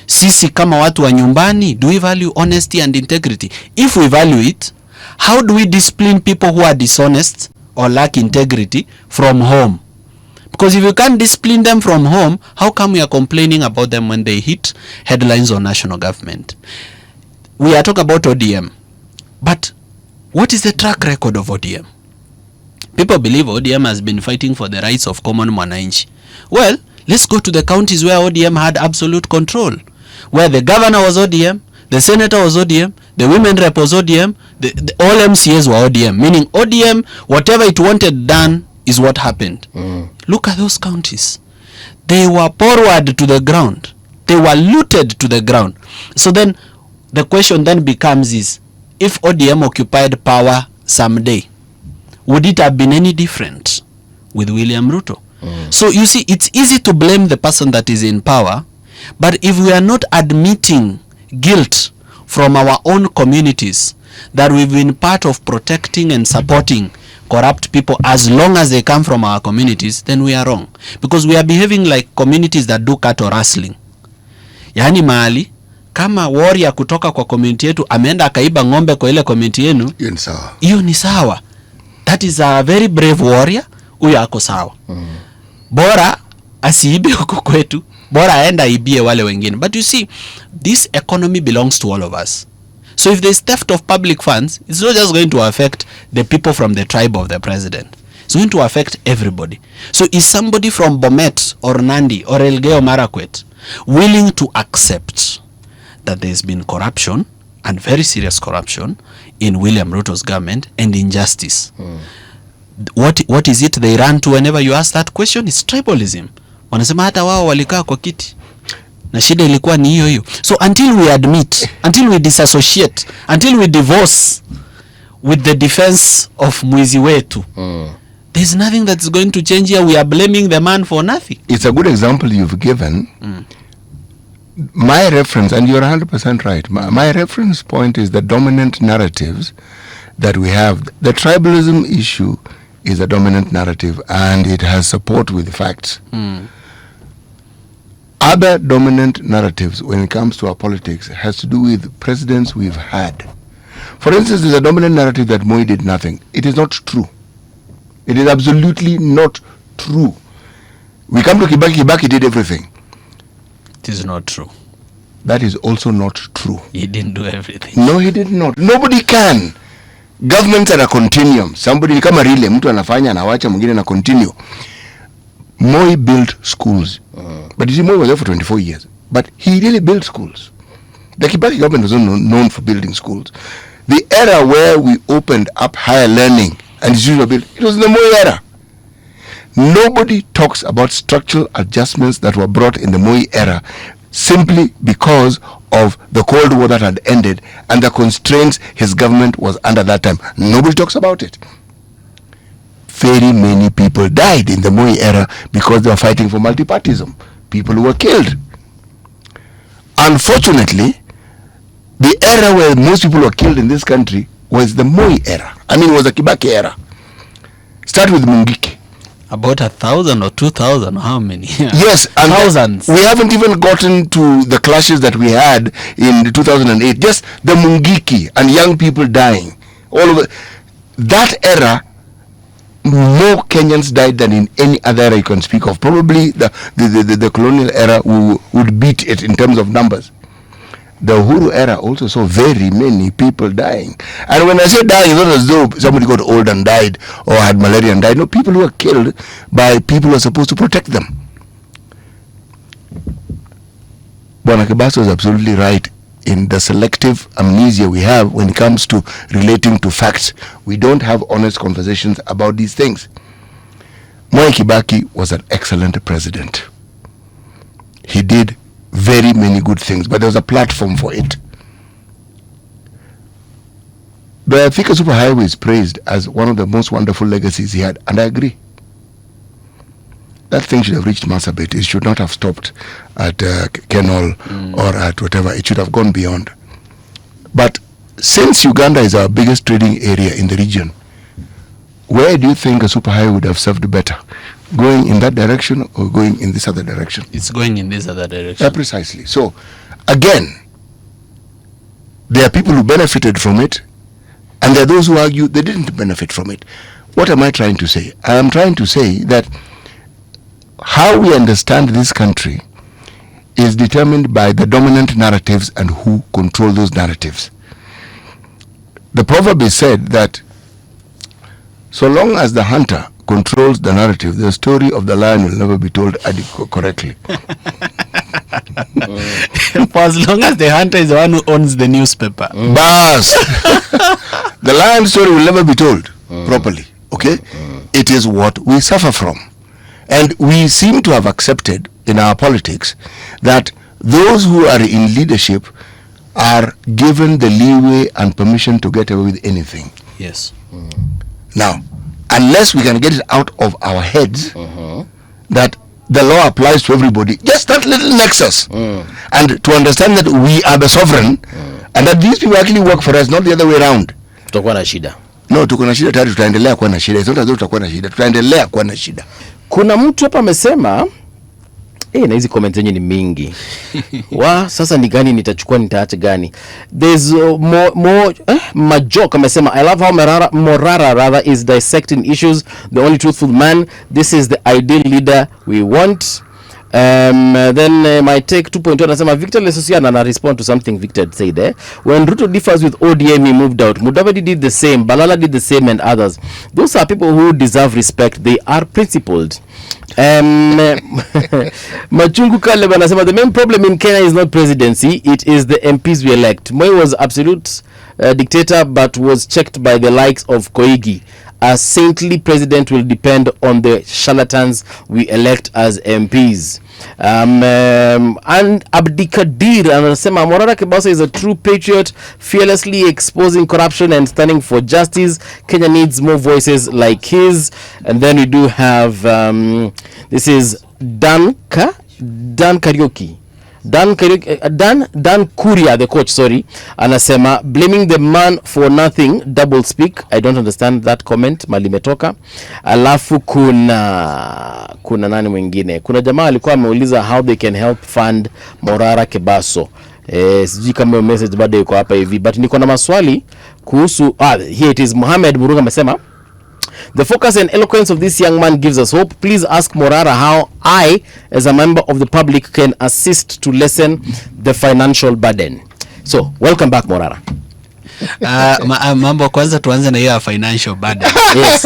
Sisi kama watu wa nyumbani, do we value honesty and integrity? If we value it, how do we discipline people who are dishonest or lack integrity from home? Because if you can't discipline them from home, how come we are complaining about them when they hit headlines on national government? We are talking about ODM. But what is the track record of ODM? People believe ODM has been fighting for the rights of common mwananchi. Well, let's go to the counties where ODM had absolute control, where the governor was ODM, the senator was ODM, the women rep was ODM, the all MCAs were ODM, meaning ODM, whatever it wanted done is what happened. Look at those counties. They were forward to the ground. They were looted to the ground. So then the question then becomes is, if ODM occupied power someday, would it have been any different with William Ruto? So you see, it's easy to blame the person that is in power, but if we are not admitting guilt from our own communities that we've been part of protecting and supporting corrupt people as long as they come from our communities, then we are wrong. Because we are behaving like communities that do cattle rustling. Yani mahali, kama warrior kutoka kwa community yetu ameenda akaiba ng'ombe kwa ile community yenu, hiyo ni sawa. That is a very brave warrior, huyo ako sawa. Bora asiibe huko kwetu, bora aenda ibie wale wengine. But you see, this economy belongs to all of us. So if there is theft of public funds, it's not just going to affect the people from the tribe of the president. It's going to affect everybody. So is somebody from Bomet or Nandi or Elgeyo Marakwet willing to accept that there's been corruption, and very serious corruption, in William Ruto's government and injustice? What is it they run to whenever you ask that question? It's tribalism. Wanasema hata wao walikaa kwa kiti na shida ilikuwa ni hiyo hiyo. So until we admit, until we disassociate, until we divorce with the defense of mwizi wetu, there's nothing that's going to change here. We are blaming the man for nothing. It's a good example you've given. My reference, and you're 100% right, my reference point is the dominant narratives that we have. The tribalism issue is a dominant narrative, and it has support with facts. Other dominant narratives when it comes to our politics has to do with presidents we've had. For instance, there's a dominant narrative that Moi did nothing. It is not true. It is absolutely not true. We come to Kibaki did everything. It is not true. That is also not true. He didn't do everything. No, he did not. Nobody can. Governments are a continuum. Somebody ni kama relay, mtu anafanya anawacha mwingine na continue. Moi built schools. But you see, Moi was there for 24 years. But he really built schools. The Kibaki government was not known for building schools. The era where we opened up higher learning and institutional building, it was in the Moi era. Nobody talks about structural adjustments that were brought in the Moi era simply because of the Cold War that had ended and the constraints his government was under that time. Nobody talks about it. Very many people died in the Moi era because they were fighting for multipartyism. People who were killed. Unfortunately, the era where most people were killed in this country was the Moi era. I mean, it was the Kibaki era. Start with Mungiki. About 1,000 or 2,000, how many? Yes, and thousands. We haven't even gotten to the clashes that we had in 2008. Just the Mungiki and young people dying. All over that era, more Kenyans died than in any other era you can speak of. Probably the colonial era would beat it in terms of numbers. The Uhuru era also saw very many people dying. And when I say dying, it's not as though somebody got old and died or had malaria and died. No, people who were killed by people who are supposed to protect them. Bwana Kebaso is absolutely right in the selective amnesia we have when it comes to relating to facts. We don't have honest conversations about these things. Mwai Kibaki was an excellent president. He did very many good things, but there was a platform for it. The Thika Superhighway is praised as one of the most wonderful legacies he had, and I agree. That thing should have reached Marsabit. It should not have stopped at Kenol or at whatever. It should have gone beyond. But since Uganda is our biggest trading area in the region, where do you think a superhighway would have served better? Going in that direction or going in this other direction? It's going in this other direction. Yeah, precisely. So, again, there are people who benefited from it, and there are those who argue they didn't benefit from it. What am I trying to say? I am trying to say that how we understand this country is determined by the dominant narratives and who control those narratives. The proverb is said that so long as the hunter controls the narrative, the story of the lion will never be told correctly. For as long as the hunter is the one who owns the newspaper. Bas! The lion story will never be told properly. Okay? It is what we suffer from. And we seem to have accepted in our politics that those who are in leadership are given the leeway and permission to get away with anything. Yes. Now, unless we can get it out of our heads that the law applies to everybody, just that little nexus, and to understand that we are the sovereign, and that these people actually work for us, not the other way around. Tutakuwa na shida. No, tuko na shida tayari, tutaendelea kuwa na shida. It's not as though tutakuwa na shida, tutaendelea kuwa na shida. Kuna mtu hapa amesema na hizi comment zenye ni mingi. Sasa ni gani nitachukua, nitaacha gani? There's Majok amesema, I love how Morara rather is dissecting issues, the only truthful man. This is the ideal leader we want. Then my take 2.1 anasema Victor Lesosiana na respond to something Victor said there. When Ruto differs with ODM, he moved out. Mudavadi did the same, Balala did the same, and others. Those are people who deserve respect. They are principled. Machungu Kaleba anasema the main problem in Kenya is not presidency, it is the MPs we elect. Moi was absolute dictator but was checked by the likes of Koigi. A saintly president will depend on the charlatans we elect as MPs. And Abdikadir anasema Morara Kebaso is a true patriot, fearlessly exposing corruption and standing for justice. Kenya needs more voices like his. And then we do have this is Dan Karaoke. Dan Kuria, the coach, anasema blaming the man for nothing, double speak. I don't understand that comment, malimetoka. Alafu kuna nani mwingine? Kuna jamaa alikuwa ameuliza how they can help fund Morara Kebaso. Sijui kama hiyo message bado iko hapa hivi, but niko na maswali kuhusu here it is. Mohamed Burunga amesema the focus and eloquence of this young man gives us hope. Please ask Morara how I, as a member of the public, can assist to lessen the financial burden. So, welcome back, Morara. Mambo kwanza tuanze na hiyo financial burden. Yes.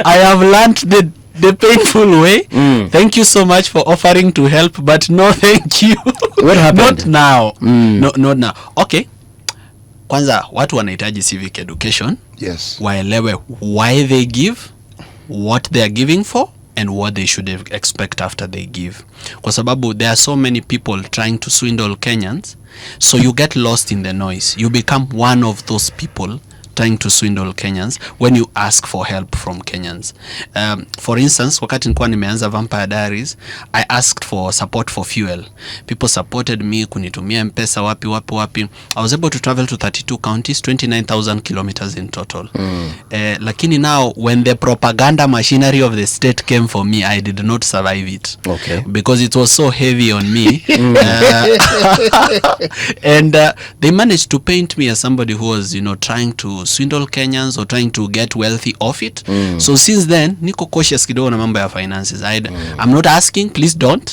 I have learned the painful way. Thank you so much for offering to help, but no thank you. What happened? Not now. No, not now. Okay. Kwanza watu wanahitaji civic education. Yes. Waelewe why they give, what they are giving for, and what they should expect after they give. Kwa sababu there are so many people trying to swindle Kenyans, so you get lost in the noise. You become one of those people trying to swindle Kenyans when you ask for help from Kenyans. For instance, wakati nilikuwa nimeanza Vampire Diaries, I asked for support for fuel. People supported me kunitumia M-Pesa wapi. I was able to travel to 32 counties, 29,000 kilometers in total. Lakini now, when the propaganda machinery of the state came for me, I did not survive it. Okay. Because it was so heavy on me. And they managed to paint me as somebody who was, trying to swindle Kenyans or trying to get wealthy off it. So since then, niko cautious kidogo na mambo ya finances. I'm not asking, please don't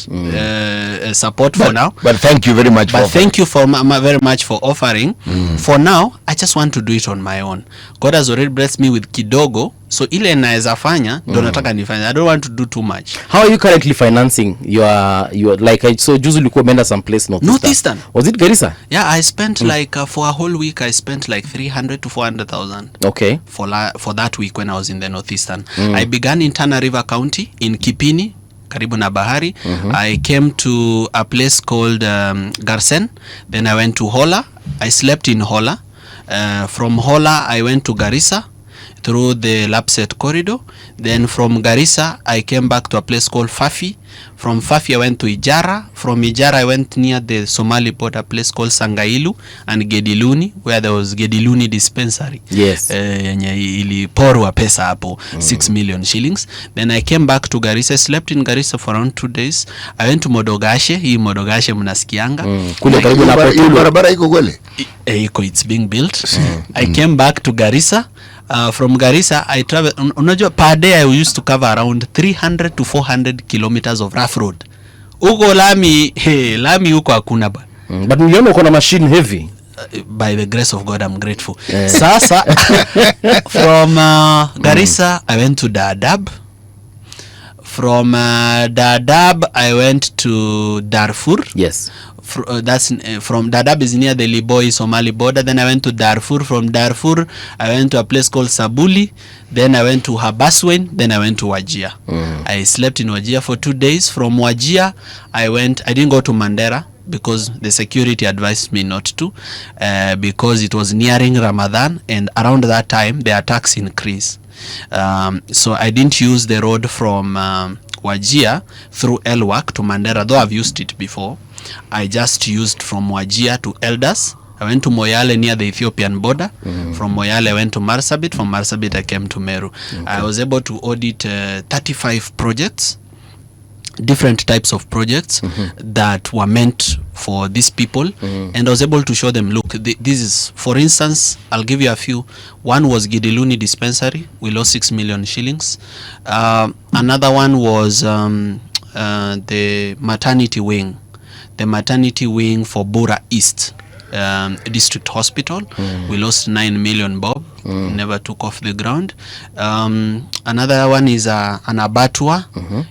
support for now. But thank you very much. But thank you very much for offering. For now, I just want to do it on my own. God has already blessed me with kidogo. So ile naeza fanya ndo nataka nifanya. I don't want to do too much. How are you currently financing your like I saw juzi ulikuwa umeenda some place Northeastern. Was it Garissa? Yeah, I spent like for a whole week I spent like 300 to 400,000. Okay. For that week when I was in the Northeastern. I began in Tana River County in Kipini, karibu na bahari. I came to a place called Garsen. Then I went to Hola. I slept in Hola. From Hola I went to Garissa through the Lapset corridor. Then from Garissa I came back to a place called Fafi. From Fafi I went to Ijara. From Ijara I went near the Somali border, a place called Sangailu and Gediluni, where there was Gediluni dispensary. Yes. Yenye iliporwa pesa hapo 6 million shillings. Then I came back to Garissa. I slept in Garissa for around 2 days. I went to Modogashe. Hii Modogashe mnasikianga. Kule karibu na Portugal. Barabara iko kweli? Iko, it's being built. I came back to Garissa. From Garissa I travel, unajua per day I used to cover around 300 to 400 kilometers of rough road. Uko Lami huko hakuna ba. But niliona uko na machine heavy. By the grace of God I'm grateful. Sasa from Garissa I went to Dadaab. From Dadaab I went to Darfur. Yes. From Dadaab is near the Liboi Somali border. Then I went to Darfur. From Darfur I went to a place called Sabuli. Then I went to Habaswein. Then I went to Wajir. I slept in Wajir for 2 days. From Wajir I didn't go to Mandera because the security advised me not to, because it was nearing Ramadan and around that time the attacks increased. So I didn't use the road from Wajir through Elwak to Mandera, though I've used it before. I just used from Wajir to Eldas. I went to Moyale near the Ethiopian border. From Moyale I went to Marsabit. From Marsabit I came to Meru. I was able to audit 35 projects, different types of projects that were meant for these people, and I was able to show them, look, this is, for instance, I'll give you a few. One was Gediluni dispensary. We lost 6 million shillings. Another one was the maternity wing. The maternity wing for Bura East District Hospital. We lost 9 million bob. Never took off the ground. Another one is an abattoir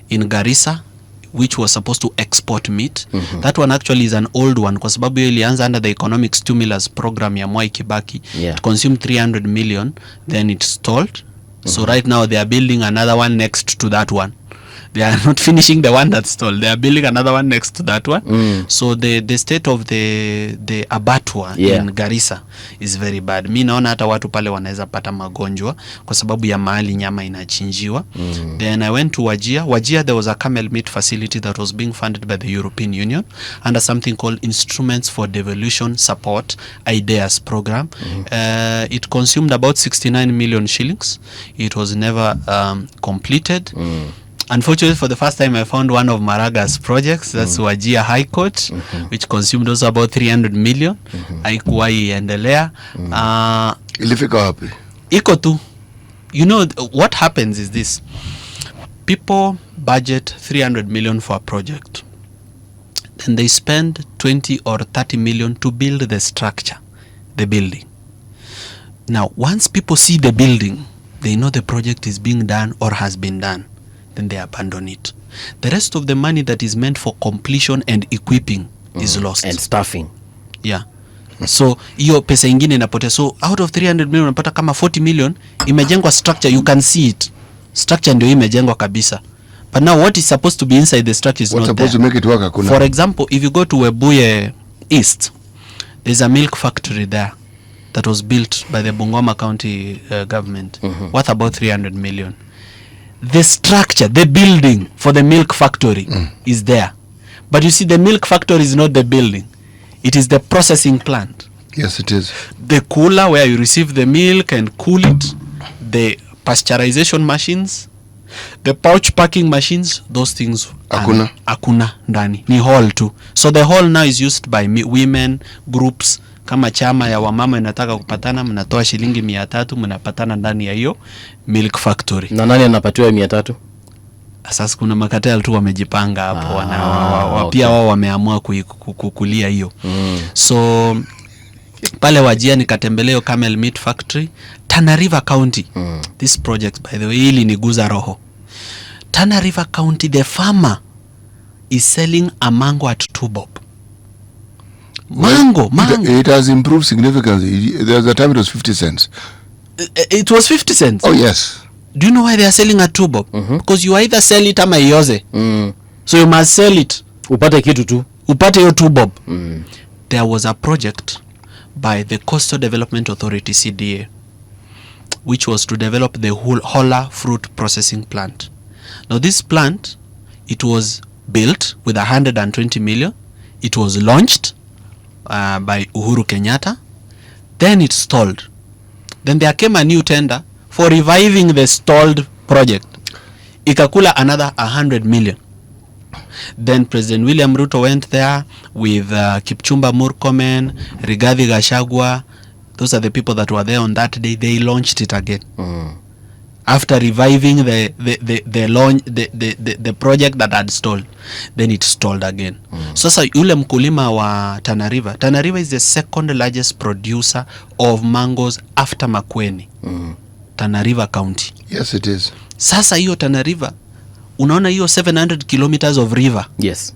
in Garissa, which was supposed to export meat. That one actually is an old one kwa sababu ilianza under the economic stimulus program ya Mwai Kibaki. It consumed 300 million, then it stalled. So right now they are building another one next to that one. They are not finishing the one that stalled. They are building another one next to that one. So the state of the abattoir in Garissa is very bad. Mi naona hata watu pale wanaweza pata magonjwa kwa sababu ya mahali nyama inachinjiwa. Then I went to Wajir. Wajir, there was a camel meat facility that was being funded by the European Union under something called Instruments for Devolution Support, IDEAS program. It consumed about 69 million shillings. It was never completed. Unfortunately, for the first time, I found one of Maraga's projects. That's Wajir High Court, which consumed also about 300 million. Haikuwahi endelea. Ilifika wapi? Iko tu. You know, what happens is this. People budget 300 million for a project. Then they spend 20 or 30 million to build the structure, the building. Now, once people see the building, they know the project is being done or has been done. then they abandon it. The rest of the money that is meant for completion and equipping is lost. And staffing. Yeah. So hiyo pesa ingine inapotea. So out of 300 million unapata kama 40 million imejengwa structure, you can see it. Structure ndio imejengwa kabisa. But now what is supposed to be inside the structure is what's not supposed there. to make it work hakuna. For example, if you go to Webuye East, there's a milk factory there that was built by the Bungoma County government, worth about 300 million. The structure, the building for the milk factory is there. But you see, the milk factory is not the building. It is the processing plant. Yes, it is. The cooler where you receive the milk and cool it, the pasteurization machines, the pouch packing machines, those things hakuna ndani, ni hall tu. So the hall now is used by women groups. Kama chama ya wamama inataka kupatana, mnatoa shilingi 300, mnapatana ndani ya hiyo milk factory. Na nani anapatiwa 300? Sasa kuna makatel tu wamejipanga hapo, pia wao wameamua kukulia hiyo. So pale Wajia nikatembelea Camel Meat Factory, Tana River County. This project, by the way, hili niguza roho. Tana River County, the farmer is selling a mango at 2 bob. Mango. It has improved significantly. There's a time it was 50 cents. It was 50 cents? Oh, yes. Do you know why they are selling at 2 bob? Because you either sell it ama ioze. So you must sell it. Upate kitu tu. Upate hiyo 2 bob. There was a project by the Coastal Development Authority, CDA, which was to develop the Hola fruit processing plant. Now this plant, it was built with 120 million. It was launched by Uhuru Kenyatta. Then it stalled. Then there came a new tender for reviving the stalled project. Ikakula another 100 million. Then President William Ruto went there with Kipchumba Murkomen, Rigathi Gachagua. Those are the people that were there on that day. They launched it again. After reviving the project that had stalled, then it stalled again. Sasa yule mkulima wa Tana River. Tana River is the second largest producer of mangoes after Makueni. Tana River County. Yes, it is. Sasa hiyo Tana River, unaona hiyo 700 kilometers of river. Yes.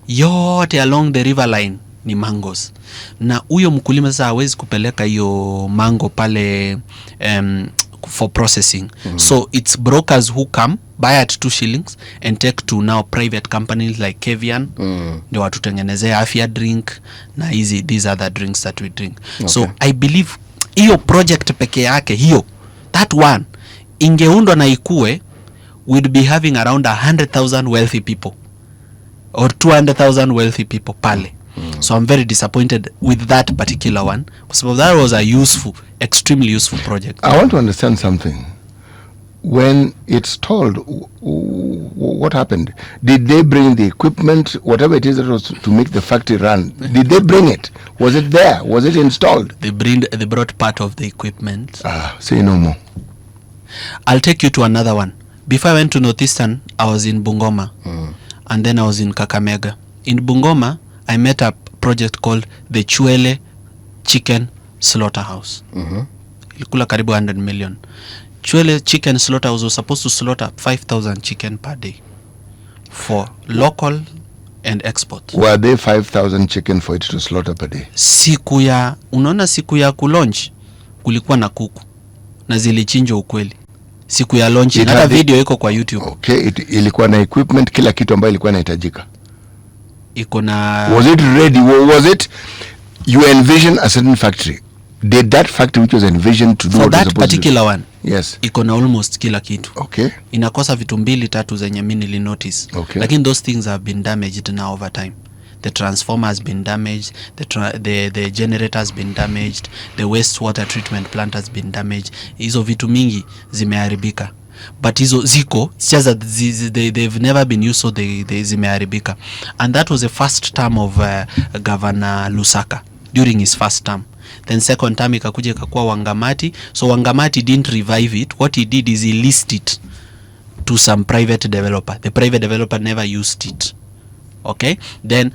Yote along the river line ni mangoes. Na huyo mkulima sasa hawezi kupeleka hiyo mango pale for processing. So it's brokers who come buy at 2 shillings and take to now private companies like Kevian. Ndio watutengenezea afya drink na these other drinks that we drink. Okay. So I believe hiyo project peke yake hiyo, that one ingeundwa na ikue, we'd be having around 100,000 wealthy people or 200,000 wealthy people pale. So I'm very disappointed with that particular one, because that was a useful, extremely useful project. I want to understand something. When it's told, what happened? Did they bring the equipment, whatever it is that was to make the factory run? Did they bring it? Was it there? Was it installed? They brought part of the equipment. Say no more. I'll take you to another one. Before I went to Northeastern, I was in Bungoma. And then I was in Kakamega. In Bungoma, I met a project called the Chwele Chicken Slaughterhouse. Ilikula karibu 100 million. Chwele Chicken Slaughterhouse was supposed to slaughter 5,000 chicken per day for local and export. Were they 5,000 chicken for it to slaughter per day? Siku ya kulaunch kulikuwa na kuku na zilichinjwa ukweli. Siku ya launch, hata video iko kwa YouTube. Okay, ilikuwa na equipment, kila kitu ambayo ilikuwa inahitajika. Iko na Was it ready? Was it you envision a certain factory? Did that factory which was envisioned to do for that particular one? Yes. Iko na almost kila kitu. Okay. Inakosa vitu 2-3 zenye mimi nili notice. Okay. Lakini those things have been damaged now over time. The transformer has been damaged, the generator has been damaged, the wastewater treatment plant has been damaged. Hizo vitu mingi zimeharibika. But hizo ziko, it's just that they've never been used, so they zimeharibika. And that was the first term of Governor Lusaka, during his first term. Then second term ikakuja ikakuwa Wangamati. So Wangamati didn't revive it. What he did is he leased it to some private developer. The private developer never used it. Okay? Then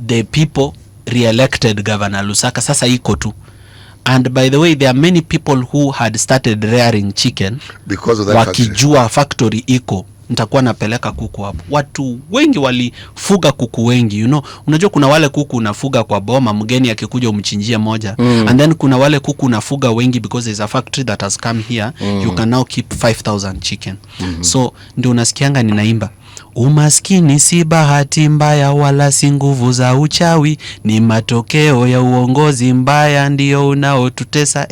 the people re-elected Governor Lusaka. Sasa iko tu. And by the way, there are many people who had started rearing chicken because of that wakijua factory iko nitakuwa napeleka kuku hapo. Watu wengi walifuga kuku wengi, you know. Unajua kuna wale kuku unafuga kwa boma, mgeni akikuja umchinjie moja. And then kuna wale kuku unafuga wengi because there's a factory that has come here. You can now keep 5,000 chicken. So ndio unasikianga ninaimba, umaskini si bahati mbaya wala si nguvu za uchawi, ni matokeo ya uongozi mbaya ndio unaotutesa.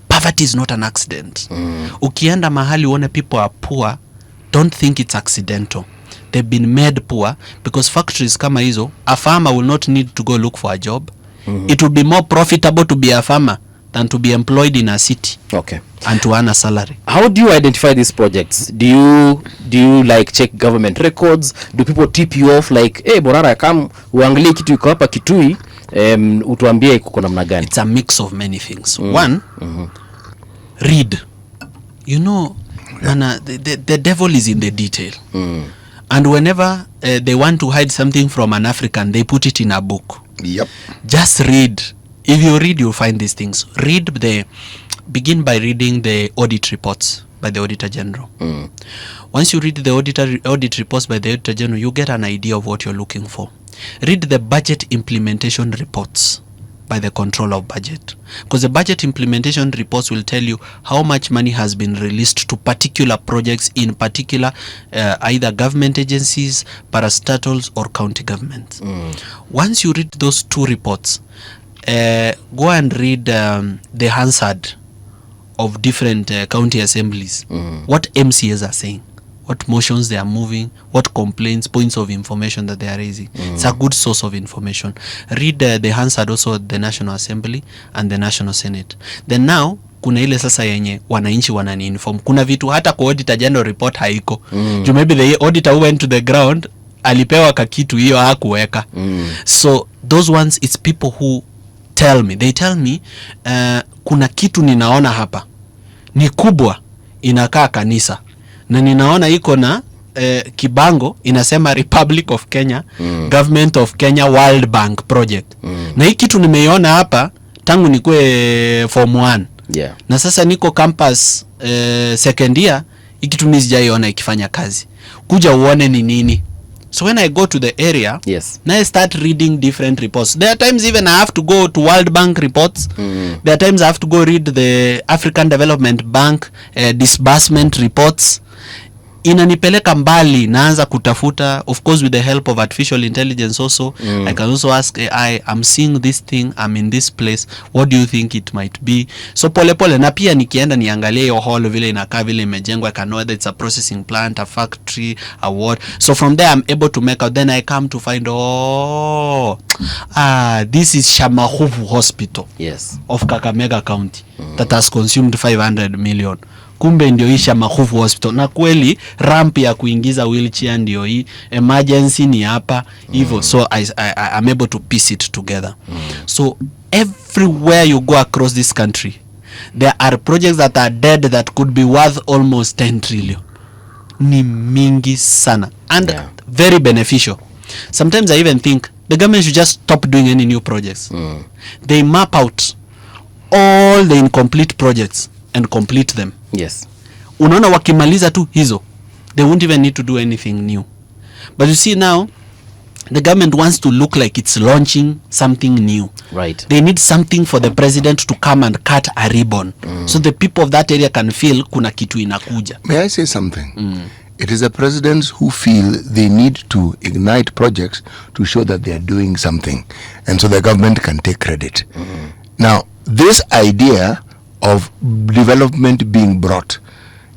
Poverty is not an accident. Ukienda mahali uone people are poor, don't think it's accidental. They've been made poor because factories kama hizo, a farmer will not need to go look for a job. It will be more profitable to be a farmer than to be employed in a city. Okay. And to earn a salary. How do you identify these projects? Do you like check government records? Do people tip you off like, hey Morara, come uangalie kitu iko hapa Kitui, utuambie iko namna gani? It's a mix of many things. One, read. You know, the devil is in the detail. And whenever they want to hide something from an African, they put it in a book. Yep. Just read. If you read, you'll find these things. Begin by reading the audit reports by the Auditor General. Once you read the audit reports by the Auditor General, you get an idea of what you're looking for. Read the budget implementation reports by the Controller of Budget, because the budget implementation reports will tell you how much money has been released to particular projects in particular either government agencies, parastatals or county governments. Once you read those two reports, go and read the Hansard of different county assemblies, what MCAs are saying, what motions they are moving, what complaints, points of information that they are raising. It's a good source of information. Read the Hansard also the National Assembly and the National Senate. Then now kuna ile sasa yenye wananchi wanani inform. Kuna vitu hata kwa Auditor General report haiko. Maybe the auditor who went to the ground alipewa kakitu hiyo hakuweka. So those ones, it's people who tell me, they tell me kuna kitu ninaona hapa ni kubwa, inakaa kanisa, na ninaona iko na kibango inasema Republic of Kenya, Government of Kenya, World Bank project. Na hii kitu nimeiona hapa tangu nikue form 1. Na sasa niko campus second year, hii kitu mimi sijaiona ikifanya kazi. Kuja uone ni nini. So when I go to the area, now I start reading different reports. There are times even I have to go to World Bank reports. There are times I have to go read the African Development Bank disbursement reports. Inanipeleka mbali, naanza kutafuta, of course with the help of artificial intelligence also. I can also ask AI, I'm seeing this thing, I'm in this place, what do you think it might be? So pole na pia nikienda niangalie hiyo hall vile inakaa, vile imejengwa, I can know whether it's a processing plant, a factory, a what. So from there I'm able to make out, then I come to find, this is Shamahuvu Hospital of Kakamega County that has consumed 500 million. Kumbe ndio hii Shamahuvu Hospital, na kweli ramp ya kuingiza wheelchair ndio hii, emergency ni hapa hivyo. So I'm able to piece it together. So everywhere you go across this country, there are projects that are dead that could be worth almost 10 trillion. Ni mingi sana and very beneficial. Sometimes I even think the government should just stop doing any new projects. They map out all the incomplete projects and complete them. Unaona wakimaliza tu hizo, they won't even need to do anything new. But you see now, the government wants to look like it's launching something new. They need something for the president to come and cut a ribbon, so the people of that area can feel kuna kitu inakuja. May I say something? It is the presidents who feel they need to ignite projects to show that they are doing something, and so the government can take credit. Now, this idea of development being brought,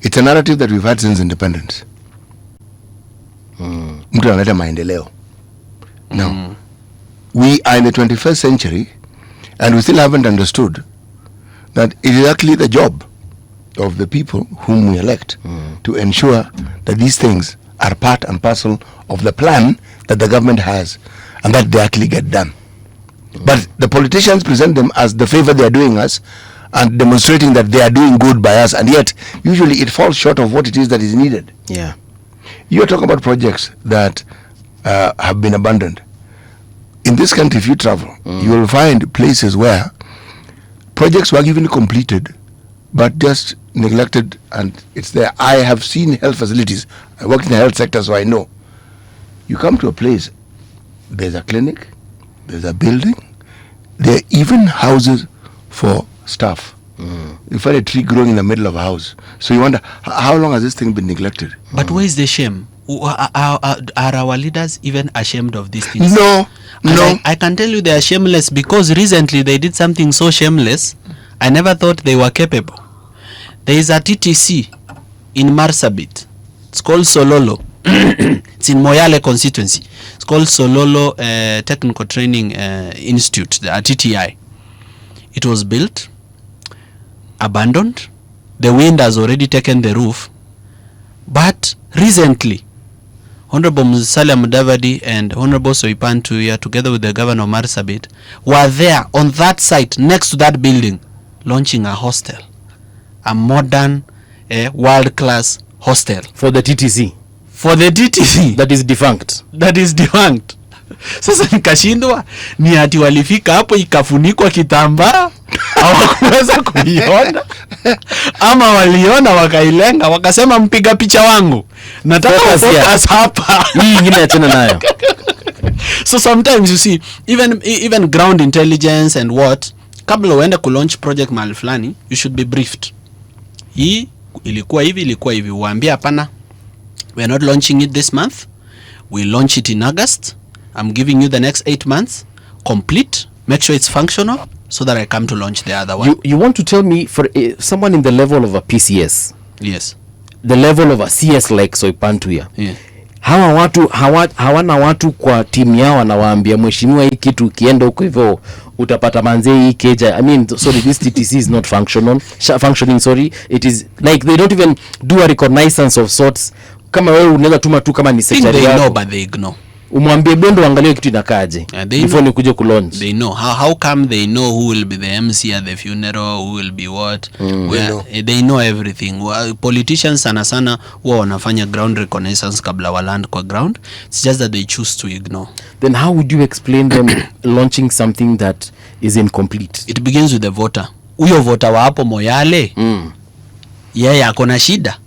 it's a narrative that we've had since independence. Mtu analeta maendeleo. Now, we are in the 21st century and we still haven't understood that it is actually the job of the people whom we elect to ensure that these things are part and parcel of the plan that the government has and that they actually get done. But the politicians present them as the favor they are doing us and demonstrating that they are doing good by us, and yet usually it falls short of what it is that is needed. You are talking about projects that have been abandoned. In this country, if you travel, you will find places where projects were even completed but just neglected, and it's there. I have seen health facilities. I worked in the health sector, so I know. You come to a place, there's a clinic, there's a building, there are even houses for staff. You find a tree growing in the middle of a house. So you wonder, how long has this thing been neglected? But where is the shame? Are our leaders even ashamed of these things? No. I can tell you they are shameless, because recently they did something so shameless, I never thought they were capable. There is a TTC in Marsabit. It's called Sololo. It's in Moyale constituency. It's called Sololo Technical Training Institute, the TTI. It was built, abandoned. The wind has already taken the roof. But recently, Honorable Musalia Mudavadi and Honorable Soipan Tuya, together with the governor of Marsabit, were there on that site next to that building, launching a hostel, a modern, world-class hostel For the TTC. for the TTC That is defunct. Sasa nikashindwa ni ati walifika hapo ikafunikwa kitambaa hawakuweza kuiona, ama waliona wakailenga wakasema mpiga picha wangu nataka focus hapa, Hii ingine achana nayo. So sometimes you see even ground intelligence and what, kabla uende ku launch project mahali fulani, you should be briefed. Hii ilikuwa hivi, uambie hapana, we are not launching it this month, we launch it in August, I'm giving you the next 8 months complete, make sure it's functional so that I come to launch the other one. You want to tell me, for someone in the level of a PCS, Yes. the level of a CS like Soipantuya, Yeah. hawa watu hawana watu kwa timu yao wanawaambia mheshimiwa, hii kitu ukienda huko hivyo utapata manzee hii keja. I mean, sorry, this TTC is not functioning, sorry. It is like they don't even do a reconnaissance of sorts. Kama wewe unaweza tuma tu kama ni secretary They know, yako, but they ignore. umwambie Bondo angalie kitu inakaje before ni kuje ku launch. They know. How come they know who will be the MC at the funeral, who will be what? They know everything. Politicians sana huwa wanafanya ground reconnaissance kabla wa land kwa ground. It's just that they choose to ignore. Then how would you explain them launching something that is incomplete? It begins with the voter. Huyo voter wa hapo Moyale, yeye akona shida,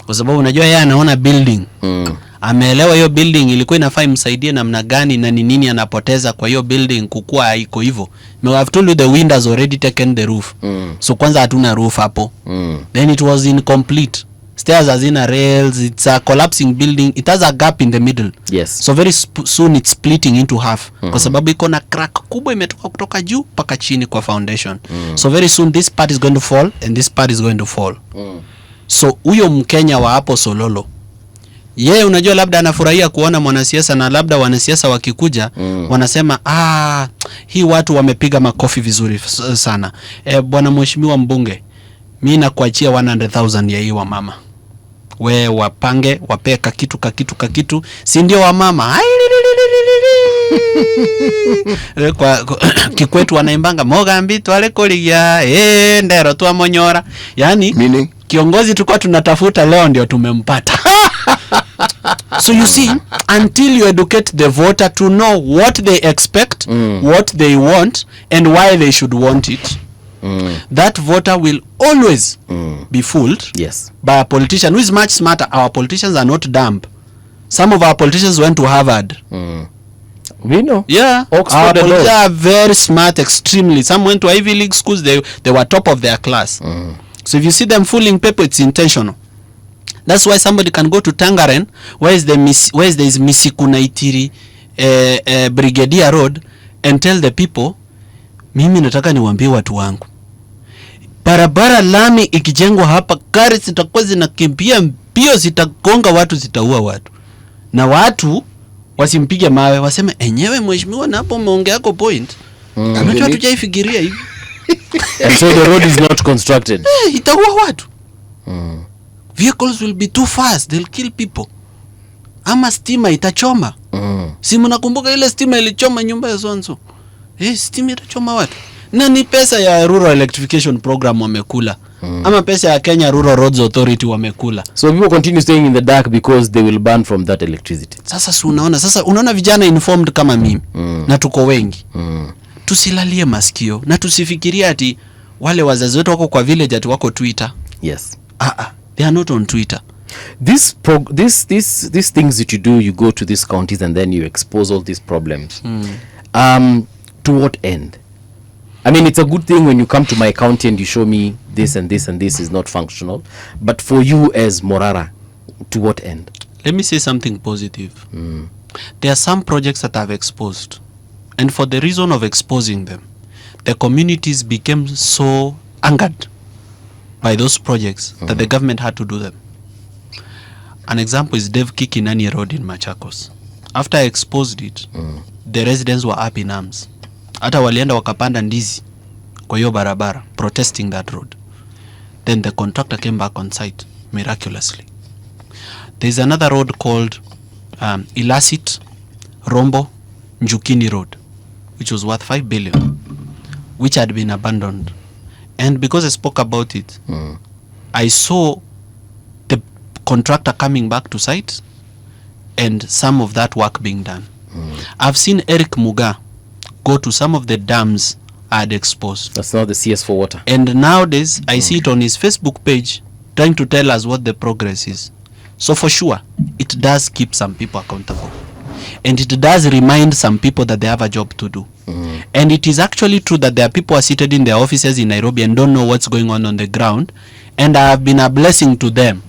kwa sababu unajua yeye anaona building, ameelewa hiyo building ilikuwa inafaa imsaidie namna gani na ni nini anapoteza kwa hiyo building kukua haiko hivyo. I have told you the wind has already taken the roof. So kwanza hatuna roof hapo. Then it was incomplete. Stairs hazina rails, it's a collapsing building, it has a gap in the middle. Yes. So very soon it's splitting into half, kwa sababu iko na crack kubwa imetoka kutoka juu mpaka chini kwa foundation. So very soon this part is going to fall and this part is going to fall. So huyo Mkenya wa hapo Sololo, yeye unajua labda anafurahia kuona mwanasiasa, na labda wanasiasa wakikuja wanasema hii watu wamepiga makofi vizuri sana. Bwana mheshimiwa mbunge, mimi nakuachia 100,000 ya hii wa mama. We wapange wape kakitu, si ndio wa mama? Kwa Kikwetu wanaimbanga mogambi twale koligia ndero twa monyora. Yani Meaning? Kiongozi tulikuwa tunatafuta leo ndio tumempata. So you see, until you educate the voter to know what they expect, what they want, and why they should want it, that voter will always be fooled by a politician who is much smarter. Our politicians are not dumb. Some of our politicians went to Harvard. We know. Yeah. Oxford Our and politicians all. are very smart, extremely. Some went to Ivy League schools. They were top of their class. So if you see them fooling people, it's intentional. That's why somebody can go to Tangaren, where is Misikuna Itiri Brigadier Road, and tell the people, mimi nataka niwaambie watu wangu, barabara lami ikijengwa hapa, gari zitakuwa zinakimbia mbio, zitagonga watu, zitaua watu, na watu wasimpige mawe, waseme enyewe mheshimiwa, na hapo umeongea kwa point. Unajua tujaifikiria hivi. And so the road is not constructed. Itaua watu. Vehicles will be too fast, they'll kill people. Ama stima itachoma. Si mnakumbuka ile stima ilichoma nyumba ya Sonso? Stima itachoma watu. Na ni pesa ya Rural Electrification Program wamekula. Ama pesa ya Kenya Rural Roads Authority wamekula. So people continue staying in the dark because they will burn from that electricity. Sasa unaona vijana informed kama mimi. Na tuko wengi. Tusilalie masikio na tusifikiria ati wale wazazi wetu wako kwa village ati wako Twitter. Yes. They are not on Twitter. These things that you do, you go to these counties and then you expose all these problems. To what end? I mean, it's a good thing when you come to my county and you show me this and this and this is not functional. But for you as Morara, to what end? Let me say something positive. There are some projects that I've exposed. And for the reason of exposing them, the communities became so angered by those projects that the government had to do them. An example is Dev Kikinani Road in Machakos. After I exposed it, the residents were up in arms. Hata walienda wakapanda ndizi kwa hiyo barabara, protesting that road. Then the contractor came back on site, miraculously. There's another road called Ilasit, Rombo, Njukini Road, which was worth 5 billion, which had been abandoned. And because I spoke about it, I saw the contractor coming back to site and some of that work being done. I've seen Eric Muga go to some of the dams I had exposed. That's not the CS4 water. And nowadays, I see it on his Facebook page trying to tell us what the progress is. So for sure, it does keep some people accountable. And it does remind some people that they have a job to do. And it is actually true that there are people who are seated in their offices in Nairobi and don't know what's going on the ground. And I have been a blessing to them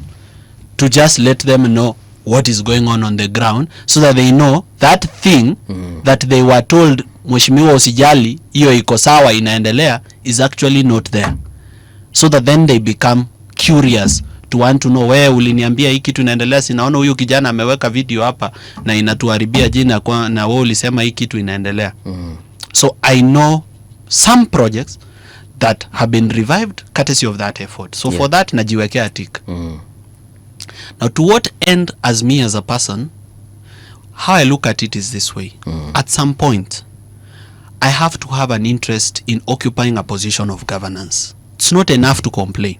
to just let them know what is going on the ground so that they know that thing that they were told, Mheshimiwa usijali, hiyo iko sawa inaendelea, is actually not there. So that then they become curious to want to know, wewe uliniambia hii kitu inaendelea, sinaona huyu kijana ameweka video hapa na inatuharibia jina kwa, na wewe ulisema hii kitu inaendelea. So I know some projects that have been revived courtesy of that effort. So for that najiwekea tick. Now to what end, as me as a person, how I look at it is this way. At some point, I have to have an interest in occupying a position of governance. It's not enough to complain.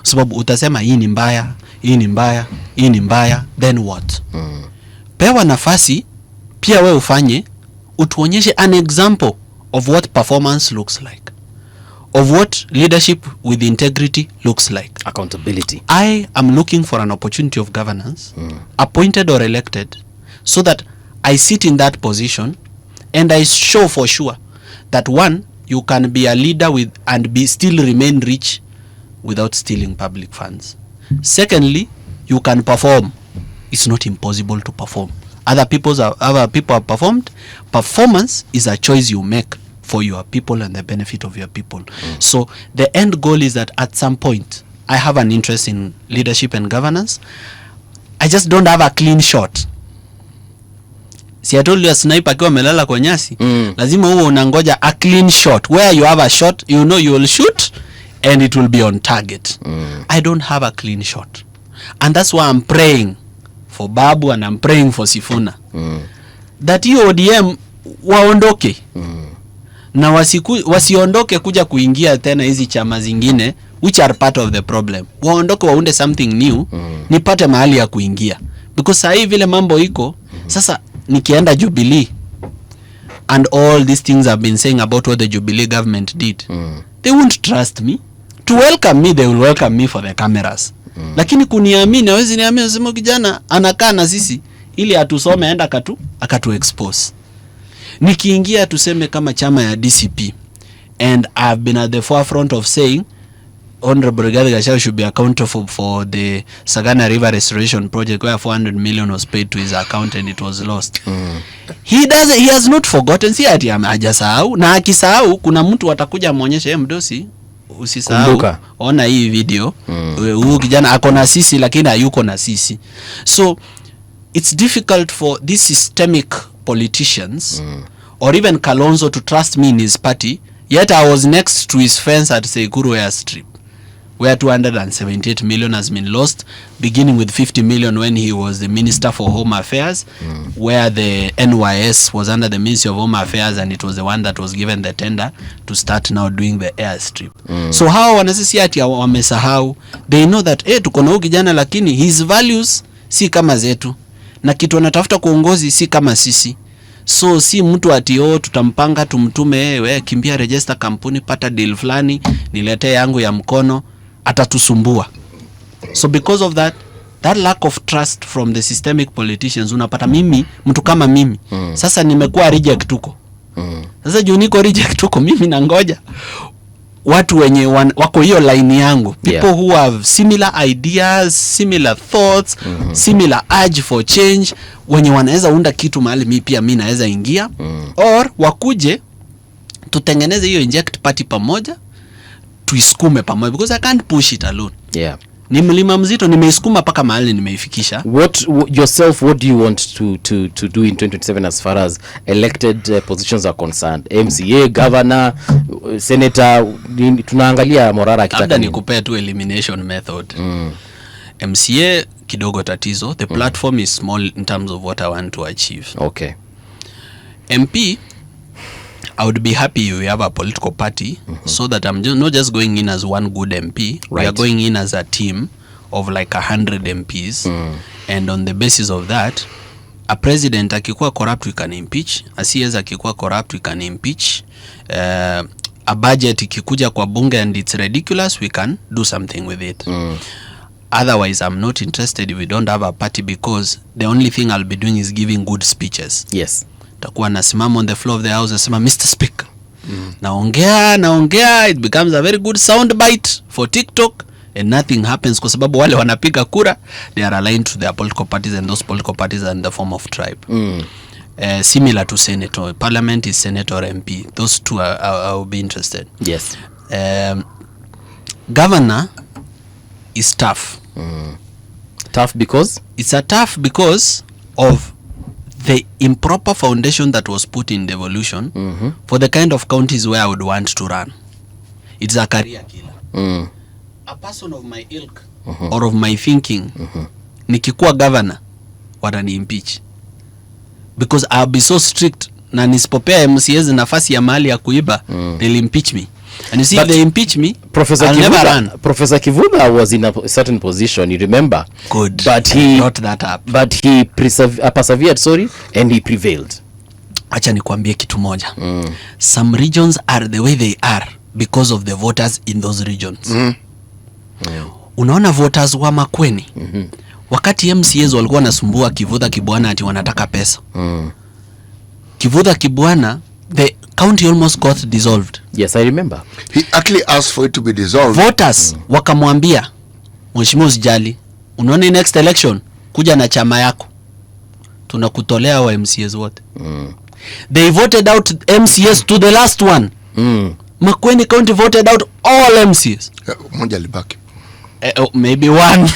Sababu utasema hii ni mbaya, hii ni mbaya, hii ni mbaya, then what? Pewa nafasi, pia we ufanye, utuonyeshe an example of what performance looks like. Of what leadership with integrity looks like. Accountability. I am looking for an opportunity of governance, appointed or elected, so that I sit in that position and I show for sure that one, you can be a leader with and be still remain rich without stealing public funds. Secondly, you can perform. It's not impossible to perform. Other people have performed. Performance is a choice you make for your people and the benefit of your people. So the end goal is that at some point, I have an interest in leadership and governance. I just don't have a clean shot. Si I told you a sniper akiwa melala kwa nyasi, lazima uwe unangoja a clean shot. Where you have a shot, you know you will shoot and it will be on target. I don't have a clean shot. And that's why I'm praying for Babu and I'm praying for Sifuna. That hiyo ODM waondoke. Na wasiondoke kuja kuingia tena hizi chama zingine which are part of the problem. Waondoke waunde something new, nipate mahali ya kuingia. Because saa hii vile mambo iko, sasa nikienda Jubilee and all these things I've been saying about what the Jubilee government did, they won't trust me. To welcome me, they will welcome me for the cameras. Lakini kuniamini, hawezi niamini, sema kijana anakaa na sisi ili atusome enda akatu expose. Nikiingia tuseme kama chama ya DCP, and I've been at the forefront of saying Honorable Rigathi Gachagua should be accountable for the Sagana River Restoration Project where 400 million was paid to his account and it was lost. He has not forgotten. Si ati hajasahau, na akisahau kuna mtu atakuja muonyeshe mdosi usisahau, ona hii video, huyu kijana ako na sisi lakini hayuko na sisi. So it's difficult for these systemic politicians or even Kalonzo to trust me in his party, yet I was next to his fence at Sekuru airstrip where 278 million has been lost, beginning with 50 million when he was the Minister for Home Affairs, where the NYS was under the Ministry of Home Affairs and it was the one that was given the tender to start now doing the airstrip. So how wanasisi ati wamesahau, they know that tuko na huyu kijana lakini his values si kama zetu, na kitu anatafuta kuongozi si kama sisi. So si mtu ati tutampanga tumtume we kimbia register kampuni pata deal fulani niletee yangu ya mkono atatusumbua. So because of that lack of trust from the systemic politicians, unapata mimi mtu kama mimi sasa nimekuwa reject huko. Sasa juu niko reject huko, mimi nangoja watu wenye wako hiyo line yangu, people who have similar ideas, similar thoughts, similar urge for change, wenye wanaweza unda kitu mahali mimi naweza ingia, or wakuje tutengeneze hiyo Inject party pamoja, tuisukume pamoja, because I can't push it alone. Ni mlima mzito, nimeisukuma paka mahali nimeifikisha. What do you want to do in 2027 as far as elected positions are concerned? MCA, governor, senator, tunaangalia Morara akitaka. Labda nikupea tu elimination method. MCA kidogo tatizo, the platform is small in terms of what I want to achieve. Okay. MP, I would be happy we have a political party, so that I'm not just going in as one good MP. Right. We are going in as a team of like 100 MPs. And on the basis of that, a president akikuwa corrupt we can impeach, a CS akikuwa corrupt we can impeach, a budget ikikuja kwa bunge and it's ridiculous, we can do something with it. Otherwise, I'm not interested if we don't have a party, because the only thing I'll be doing is giving good speeches. Yes. Takuwa nasimama on the floor of the house nasema Mr. Speaker. Naongea, it becomes a very good sound bite for TikTok and nothing happens, kwa sababu wale wanapiga kura they are aligned to their political parties, and those political parties are in the form of tribe. Similar to senator, parliament is senator MP. Those two I will be interested. Yes. Governor is tough. Tough because? It's a tough because of the improper foundation that was put in devolution for the kind of counties where I would want to run. It's a career killer. A person of my ilk or of my thinking, nikikuwa governor, watani impeach. Because I'll be so strict, na nisipopea MCAs nafasi ya mali ya kuiba, they'll impeach me. And you see, if they impeach me, I'll never run. Professor Kivuda was in a certain position, you remember? Good. But he brought that up. But he persevered, and he prevailed. Acha nikwambie kitu moja. Some regions are the way they are because of the voters in those regions. Unaona voters wa Makueni, wakati MCAs walikuwa nasumbua Kivuda Kibwana ati wanataka pesa. Kivuda Kibwana, the county almost got dissolved. Yes, I remember. He actually asked for it to be dissolved. Voters wakamwambia, mheshimiwa usijali, unaona next election kuja na chama yako, tunakutolea wa MCAs wote. They voted out MCAs to the last one. Makueni County voted out all MCAs. Moja libaki. Maybe one.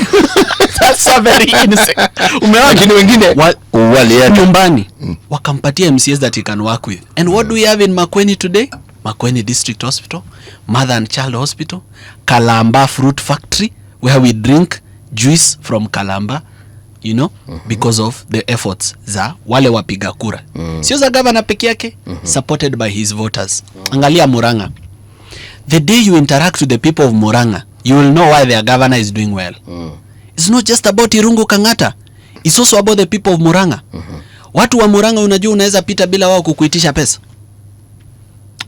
That's a very innocent. Lakini wengine walienda nyumbani wakampatia MCAs that he can work with. And what do we have in Makueni today? Makueni District Hospital, Mother and Child Hospital, Kalamba Fruit Factory, where we drink juice from Kalamba, you know, because of the efforts za wale wapiga kura. Sio za governor peke yake, supported by his voters. Angalia Muranga. The day you interact with the people of Muranga, you will know why their governor is doing well. It's not just about Irungu Kangata. It's also about the people of Muranga. Watu wa Muranga unajua unaweza pita bila wao kukuitisha pesa.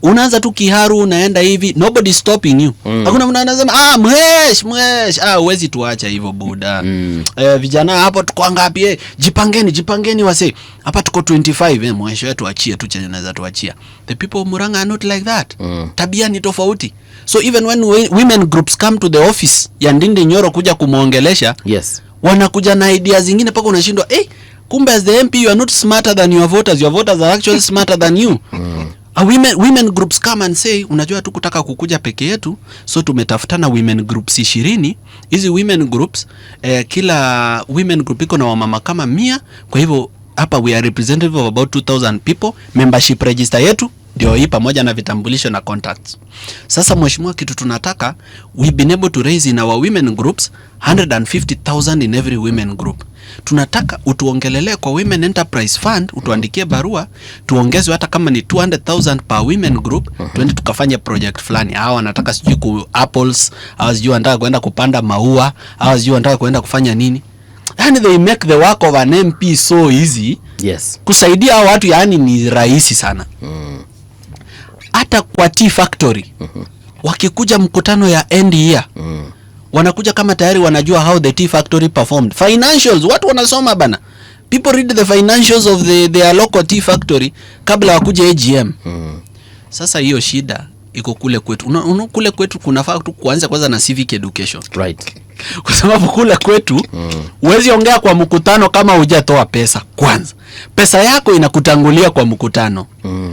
Unaanza tu Kiharu unaenda hivi, nobody stopping you. Hakuna mtu anasema mhesh, huwezi tuacha hivyo buda. Vijana hapo tuko ngapi? Jipangeni wase. Hapa tuko 25 mhesho wetu achie tu chenye naweza tuachia. The people of Muranga are not like that. Tabia ni tofauti. So even when women groups come to the office ya Ndindi Nyoro kuja kumuongelesha, yes, wanakuja na ideas zingine paka unashindwa kumbe as the MP you are not smarter than your voters are actually smarter than you. Women groups come and say, unajua tu kutaka kukuja peke yetu, so tumetafutana women groups 20. Hizi women groups kila women group iko na wamama kama 100. Kwa hivyo hapa we are representative of about 2000 people. Membership register yetu ndio hii pamoja na vitambulisho na contacts. Sasa mheshimiwa, kitu tunataka, we've been able to raise in our women groups 150,000 in every women group. Tunataka utuongelelee kwa Women Enterprise Fund, utuandikie barua, tuongezwe hata kama ni 200,000 per women group, tuende tukafanya project fulani. Hao wanataka sijui ku apples, hao sijui wanataka kwenda kupanda maua, hao sijui wanataka kwenda kufanya nini. And they make the work of an MP so easy Yes. Kusaidia hao watu yani ni rahisi sana. Hata kwa tea factory. Wakikuja mkutano ya end year. Wanakuja kama tayari wanajua how the tea factory performed. Financials, watu wanasoma bana. People read the financials of their local tea factory kabla wakuje AGM. Sasa hiyo shida iko kule kwetu. Kule kwetu kunafaa tu kuanza kwanza na civic education. Right. Kwa sababu kule kwetu huwezi ongea kwa mkutano kama hujatoa pesa kwanza. Pesa yako inakutangulia kwa mkutano.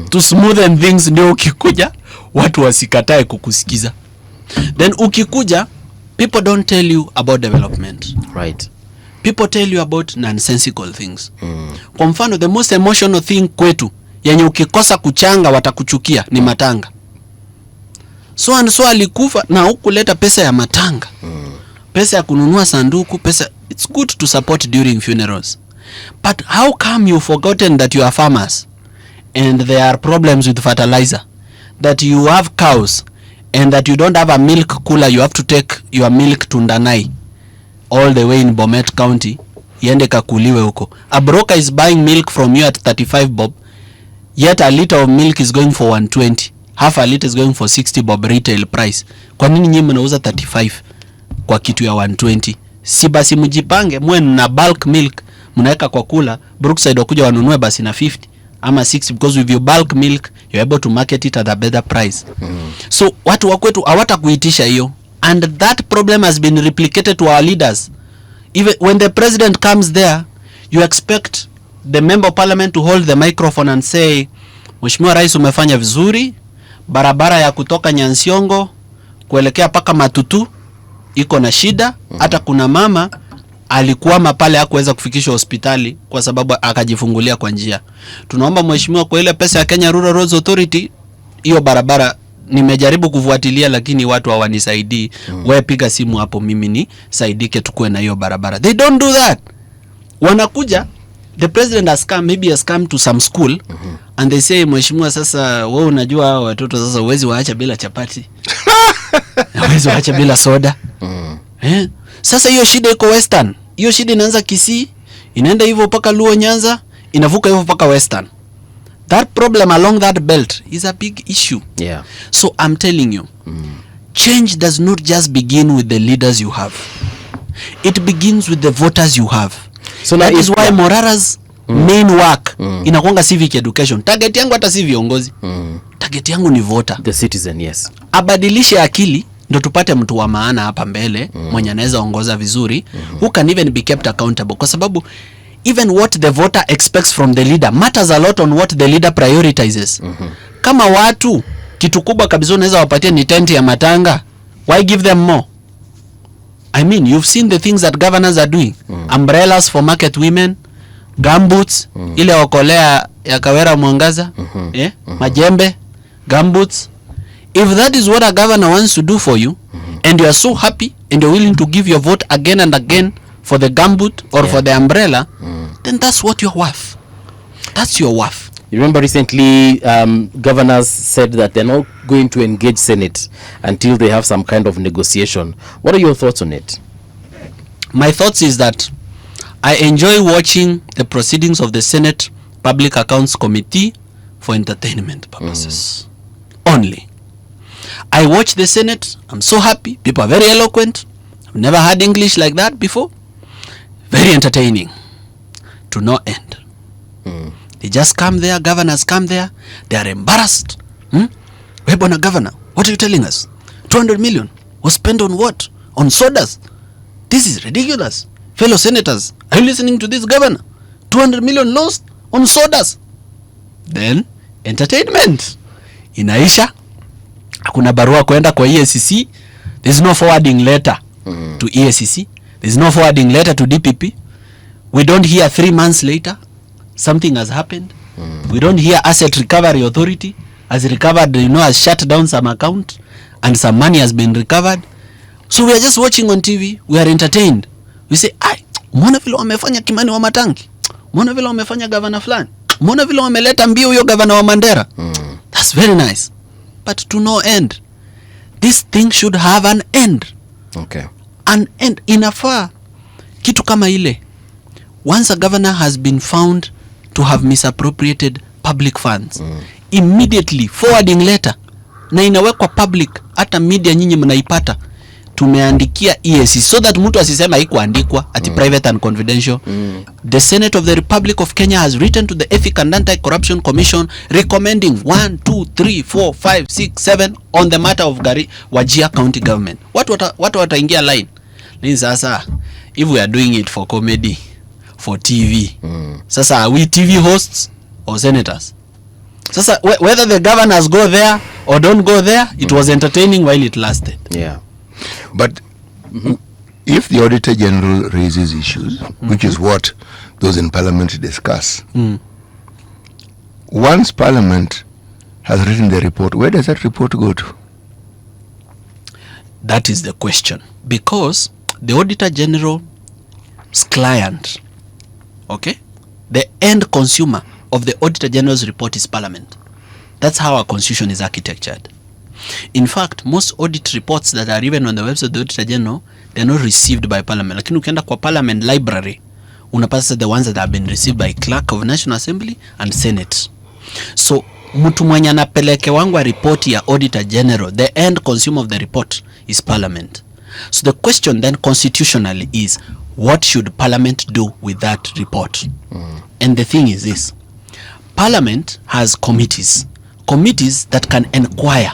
To smoothen things ndio ukikuja watu wasikatae kukusikiza. Then ukikuja people don't tell you about development. Right. People tell you about nonsensical things. Kwa mfano the most emotional thing kwetu yenye ukikosa kuchanga watakuchukia ni matanga. So and so alikufa na hukuleta pesa ya matanga. Pesa ya kununua sanduku, pesa. It's good to support during funerals. But how come you forgotten that you are farmers and there are problems with fertilizer, that you have cows and that you don't have a milk cooler, you have to take your milk to Ndanai all the way in Bomet County iende kakuliwe huko. A broker is buying milk from you at 35 bob, yet a liter of milk is going for 120. Half a liter is going for 60 bob retail price. Kwa nini nyinyi mnauza 35 kwa kitu ya 120? Si basi mjipange mwe na bulk milk mnaweka kwa kula, Brookside wakuja wanunue basi na 50 ama 60, because with your bulk milk you're able to market it at a better price. So watu wa kwetu hawata kuitisha hiyo, and that problem has been replicated to our leaders. Even when the president comes there, you expect the member of parliament to hold the microphone and say, Mheshimiwa Rais umefanya vizuri, barabara ya kutoka Nyansiongo kuelekea paka Matutu iko na shida, hata kuna mama alikuwa pale hakuweza kufikishwa hospitali kwa sababu akajifungulia kwa njia. Tunaomba mheshimiwa, kwa ile pesa ya Kenya Rural Roads Authority, hiyo barabara nimejaribu kufuatilia lakini watu hawanisaidii. Wewe piga simu hapo mimi ni saidike tukue na hiyo barabara. They don't do that. Wanakuja, the president has come to some school and they say, mheshimiwa, sasa wewe unajua watoto sasa uwezi waacha bila chapati. Uwezi waacha bila soda. Sasa hiyo shida iko Western. Hiyo shida inaanza Kisii, inaenda hivyo mpaka Luo Nyanza, inavuka hivyo mpaka Western. That problem along that belt is a big issue. Yeah. So I'm telling you, change does not just begin with the leaders you have. It begins with the voters you have. So that is why Morara's main work inakuanga civic education. Target yangu hata si viongozi. Target yangu ni voter. The citizen, yes. Abadilishe akili ndo tupate mtu wa maana hapa mbele mwenye anaweza ongoza vizuri, who can even be kept accountable, kwa sababu even what the voter expects from the leader matters a lot on what the leader prioritizes. Kama watu kitu kubwa kabisa unaweza wapatia ni tent ya matanga, why give them more? I mean, you've seen the things that governors are doing. Umbrellas for market women, gumboots, ile okolea ya Kawera Mwangaza, majembe, gumboots. If that is what a governor wants to do for you, and you are so happy and you're willing to give your vote again and again for the gumboot or for the umbrella, then that's what you're worth. That's your worth. You remember recently governors said that they're not going to engage Senate until they have some kind of negotiation. What are your thoughts on it? My thoughts is that I enjoy watching the proceedings of the Senate Public Accounts Committee for entertainment purposes only. I watch the Senate, I'm so happy, people are very eloquent. I've never heard English like that before. Very entertaining to no end. They just come there, governors come there, they are embarrassed. Bwana governor, what are you telling us? 200 million was spent on what? On sodas. This is ridiculous. Fellow senators, are you listening to this governor? 200 million lost on sodas. Then entertainment inaisha. Hakuna barua kwenda kwa EACC. There's no forwarding letter to EACC. There's no forwarding letter to DPP. We don't hear 3 months later something has happened. We don't hear Asset Recovery Authority has recovered, has shut down some account and some money has been recovered. So we are just watching on TV. We are entertained. We say, umeona vile wamefanya Kimani wa Matangi? Umeona vile wamefanya governor fulani? Umeona vile wameleta mbio huyo governor wa Mandera? That's very nice. But to no end. This thing should have an end. Okay. An end. Inafaa kitu kama ile. Once a governor has been found to have misappropriated public funds. Immediately forwarding letter na inawekwa public, hata media nyinyi mnaipata, tumeandikia EACC so that mtu asisema haikuandikwa ati private and confidential. The Senate of the Republic of Kenya has written to the Ethics and Anti-Corruption Commission recommending 1, 2, 3, 4, 5, 6, 7 on the matter of Wajir County Government. Watu wataingia line. Ni sasa, if we are doing it for comedy, for TV, sasa are we TV hosts or senators? Sasa whether the governors go there or don't go there, it was entertaining while it lasted. Yeah. But if the Auditor General raises issues, which is what those in Parliament discuss, once Parliament has written the report, where does that report go to? That is the question. Because the Auditor General's client, okay, the end consumer of the Auditor General's report is Parliament. That's how our constitution is architectured. In fact, most audit reports that are even on the website of the Auditor General, they are not received by Parliament. Lakini ukienda kwa Parliament library, unapata the ones that have been received by Clerk of National Assembly and Senate. So, mtu mwenye anapeleke wangu report ya Auditor General, the end consumer of the report is Parliament. So the question then constitutionally is, what should Parliament do with that report? And the thing is this, Parliament has committees that can inquire,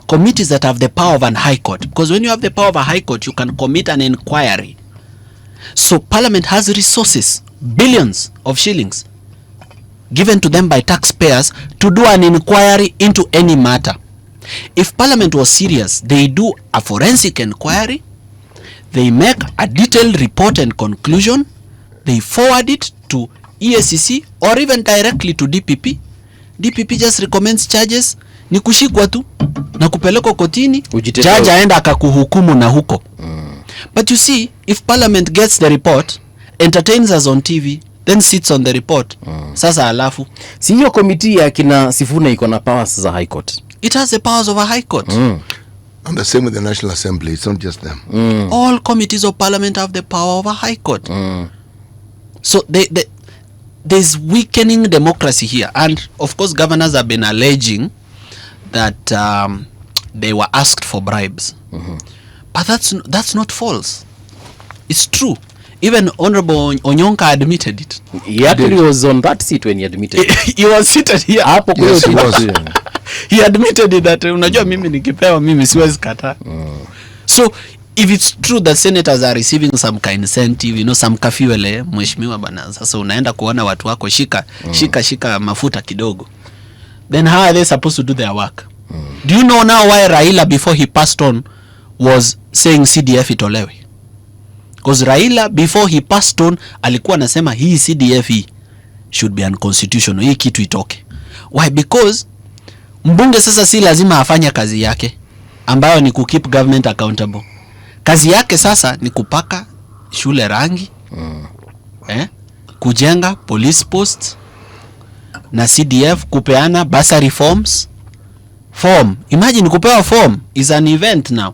committees that have the power of an high court, because when you have the power of a high court, you can commit an inquiry. So Parliament has resources, billions of shillings given to them by taxpayers to do an inquiry into any matter. If Parliament was serious, they do a forensic inquiry, they make a detailed report and conclusion, they forward it to EACC or even directly to DPP. DPP just recommends charges, ni kushikwa tu na kupelekwa kotini, judge aenda akakuhukumu na huko. But you see, if Parliament gets the report, entertains us on TV, then sits on the report, sasa alafu si hiyo committee ya kina Sifuna iko na powers za high court. It has the powers of a high court. And the same with the National Assembly. It's not just them. All committees of Parliament have the power of a high court. So there's weakening democracy here. And of course, governors have been alleging that they were asked for bribes. But that's not false. It's true. Even Honorable Onyonka admitted it. He actually was on that seat when he admitted it. He was seated here. Yes, he was. He admitted it that unajua mimi nikipewa mimi siwezi kata. So if it's true that senators are receiving some kind of incentive, you know, some kafiwele, mheshimiwa bana, sasa unaenda kuona watu wako shika mafuta kidogo, then how are they supposed to do their work? Do you know now why Raila before he passed on was saying CDF itolewe? Because Raila before he passed on alikuwa anasema hii CDF should be unconstitutional, hii kitu itoke. Why? Because mbunge sasa si lazima afanye kazi yake ambayo ni keep government accountable. Kazi yake sasa ni kupaka shule rangi, kujenga police post na CDF, kupeana bursary forms. Imagine kupewa form is an event now.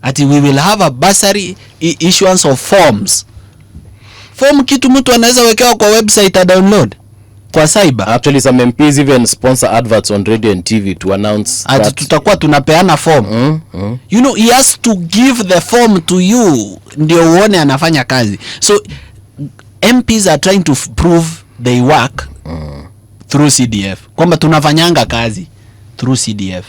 Ati we will have a bursary issuance of forms. Form kitu mtu anaweza wekewa kwa website a download kwa cyber. Actually some MPs even sponsor adverts on radio and TV to announce that tutakuwa tunapeana form. You know, he has to give the form to you ndio uone anafanya kazi. So MPs are trying to prove they work through CDF, kwamba tunafanyanga kazi through CDF.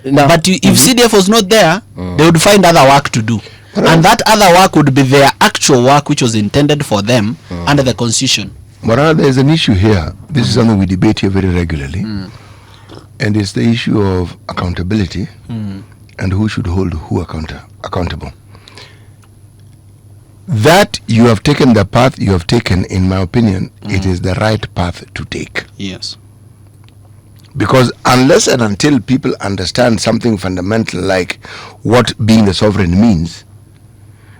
But if CDF was not there, they would find other work to do. And that other work would be their actual work, which was intended for them under the Constitution. Morara, there's an issue here. This is something we debate here very regularly. And it's the issue of accountability and who should hold who accountable. That you have taken the path you have taken, in my opinion, it is the right path to take. Yes. Because unless and until people understand something fundamental like what being the sovereign means,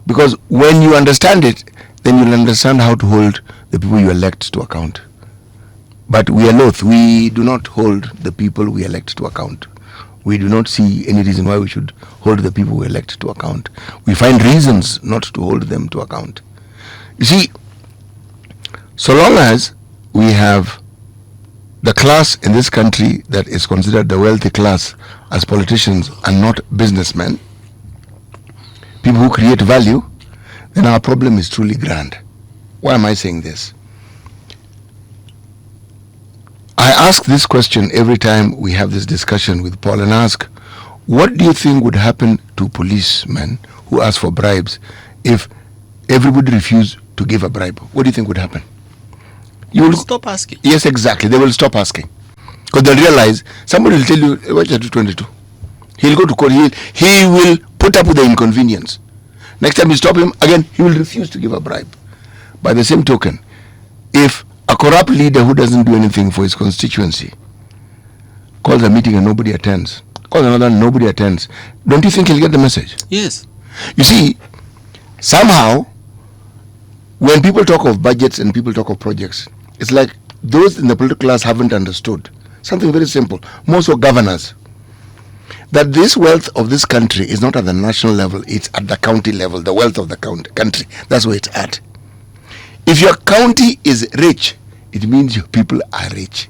because when you understand it, then you'll understand how to hold the people you elect to account. But we are loath. We do not hold the people we elect to account. We do not see any reason why we should hold the people we elect to account. We find reasons not to hold them to account. You see, so long as we have the class in this country that is considered the wealthy class as politicians and not businessmen, people who create value, then our problem is truly grand. Why am I saying this? I ask this question every time we have this discussion with Paul, and ask, what do you think would happen to policemen who ask for bribes if everybody refused to give a bribe? What do you think would happen? You will stop asking. Yes, exactly. They will stop asking, because they'll realize somebody will tell you, "Watch at 22." He'll go to court. He will put up with the inconvenience. Next time you stop him again, he will refuse to give a bribe. By the same token, if a corrupt leader who doesn't do anything for his constituency calls a meeting and nobody attends, calls another and nobody attends, don't you think he'll get the message? Yes. You see, somehow, when people talk of budgets and people talk of projects, it's like those in the political class haven't understood something very simple. Most of governors, that this wealth of this country is not at the national level, it's at the county level. The wealth of the country, that's where it's at. If your county is rich, it means your people are rich.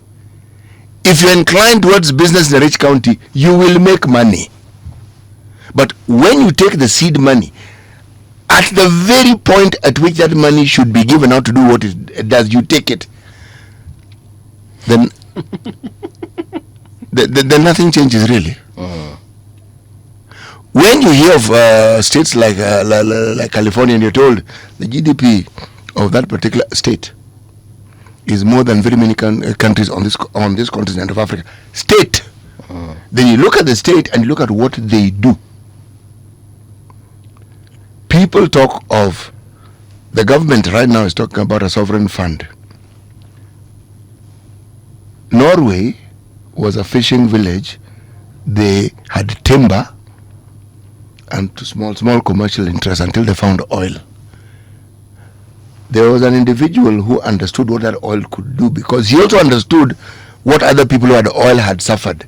If you're inclined towards business in a rich county, you will make money. But when you take the seed money, at the very point at which that money should be given out to do what it does, you take it, then then nothing changes really. When you hear of states like California, and you're told the GDP of that particular state is more than very many countries on this continent of Africa. State. Then you look at the state and you look at what they do. People talk of, the government right now is talking about a sovereign fund. Norway was a fishing village. They had timber and small commercial interests until they found oil. There was an individual who understood what that oil could do, because he also understood what other people who had oil had suffered.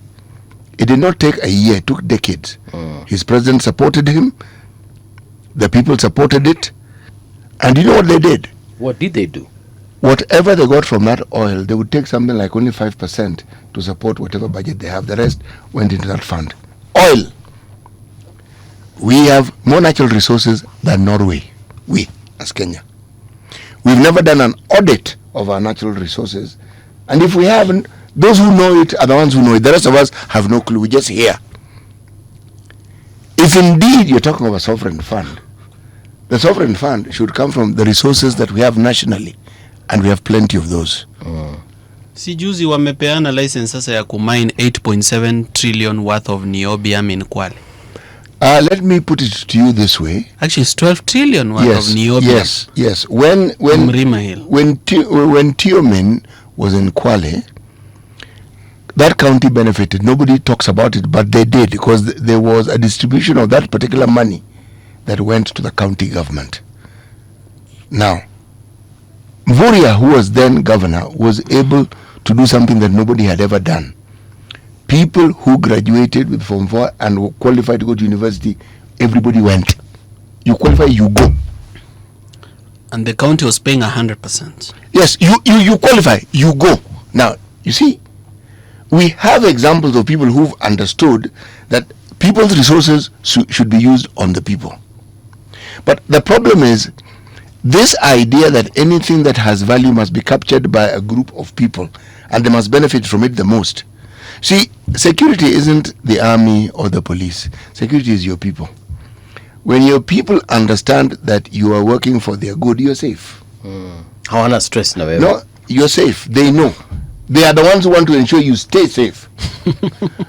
It did not take a year, it took decades. His president supported him, the people supported it, and you know what they did? What did they do? Whatever they got from that oil, they would take something like only 5% to support whatever budget they have. The rest went into that fund. Oil. We have more natural resources than Norway. We, as Kenya. We've never done an audit of our natural resources. And if we haven't, those who know it are the ones who know it. The rest of us have no clue. We just hear. If indeed you're talking of a sovereign fund, the sovereign fund should come from the resources that we have nationally. And we have plenty of those. Si juzi wamepeana license sasa ya kumine 8.7 trillion worth of niobium in Kwale. Let me put it to you this way. Actually, it's 12 trillion worth of niobium. Yes. When Tiomin was in Kwale, that county benefited. Nobody talks about it, but they did, because there was a distribution of that particular money that went to the county government. Now, Mvurya, who was then governor, was able to do something that nobody had ever done. People who graduated with Form 4 and were qualified to go to university, everybody went. You qualify, you go. And the county was paying 100%. Yes, you qualify, you go. Now, you see, we have examples of people who've understood that people's resources should be used on the people. But the problem is, this idea that anything that has value must be captured by a group of people and they must benefit from it the most. See, security isn't the army or the police. Security is your people. When your people understand that you are working for their good, you're safe. Hawana stress na wewe. No, you're safe. They know. They are the ones who want to ensure you stay safe.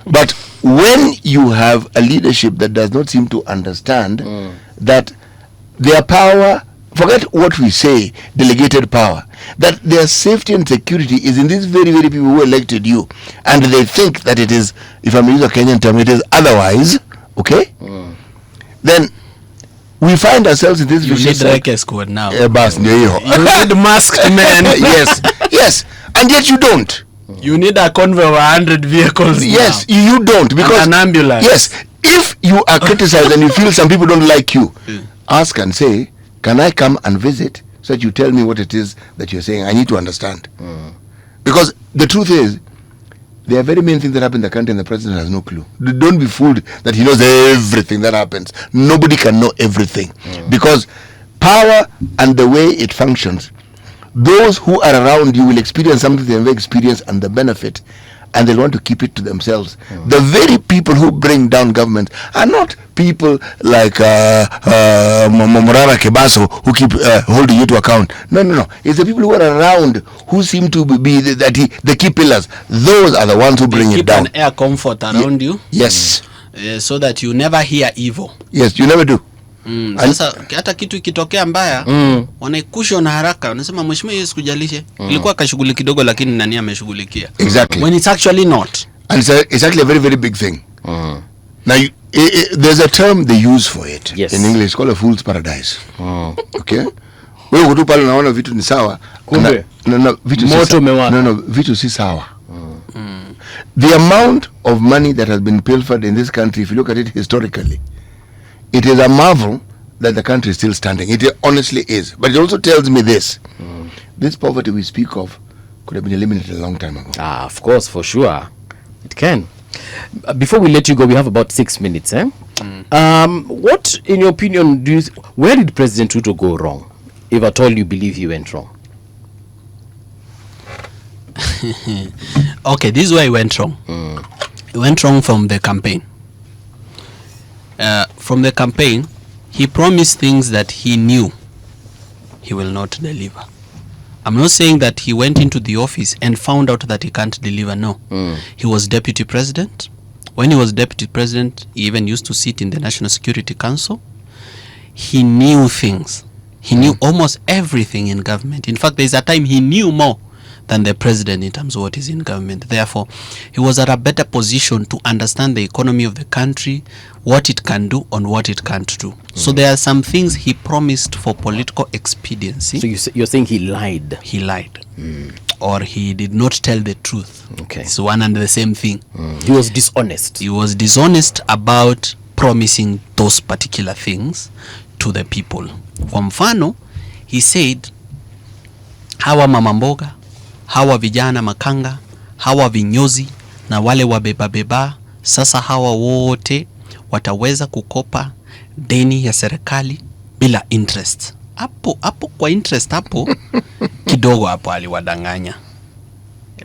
But when you have a leadership that does not seem to understand that their power, forget what we say, delegated power, that their safety and security is in these very, very people who elected you, and they think that it is, if I'm using a Kenyan term, it is otherwise, okay? Then we find ourselves in this vicious cycle. You need squad now. You need masked men. Yes, and yet you don't. You need a convoy of 100 vehicles. Yes, now. You don't, because and an ambulance. Yes, if you are criticized and you feel some people don't like you, ask and say, can I come and visit? so that you tell me what it is that you're saying. I need to understand. Because the truth is, there are very many things that happen in the country and the president has no clue. Don't be fooled that he knows everything that happens. Nobody can know everything. Because power and the way it functions, those who are around you will experience something they never experienced and the benefit, and they want to keep it to themselves. The very people who bring down government are not people like Morara Kebaso who keep holding you to account. No. It's the people who are around who seem to be the key pillars. Those are the ones who bring it down. Keep an air comfort around you. Yes. So that you never hear evil. Yes, you never do. Sasa hata kitu ikitokea mbaya wanaikusha na haraka, wanasema mheshimiwa Yesu kujalishe ilikuwa kashughuli kidogo lakini nani ameshughulikia. Exactly. When it's actually not. And it's actually a very, very big thing. Now there's a term they use for it. Yes. In English, it's called a fool's paradise. Okay? Wewe kutu pale unaona vitu ni sawa. Kumbe vitu moto umewaka. No, vitu si sawa. The amount of money that has been pilfered in this country, if you look at it historically, it is a marvel that the country is still standing. It honestly is. But it also tells me this. This poverty we speak of could have been eliminated a long time ago. Of course, for sure. It can. Before we let you go, we have about 6 minutes. What, in your opinion, where did President Ruto go wrong? If at all you believe he went wrong. Okay, this is where he went wrong. He went wrong from the campaign. From the campaign, he promised things that he knew he will not deliver. I'm not saying that he went into the office and found out that he can't deliver. No. He was deputy president. When he was deputy president, he even used to sit in the National Security Council. He knew things. He knew almost everything in government. In fact, there's a time he knew more than the president in terms of what is in government. Therefore, he was at a better position to understand the economy of the country, what it can do and what it can't do. So there are some things he promised for political expediency. So you're saying he lied? He lied. Or he did not tell the truth. Okay. It's one and the same thing. He was dishonest. He was dishonest about promising those particular things to the people. Kwa mfano, he said, hawa mama mboga, hawa vijana makanga, hawa vinyozi na wale wabeba, sasa hawa wote wataweza kukopa deni ya serikali bila interest. Hapo kwa interest hapo kidogo hapo aliwadanganya.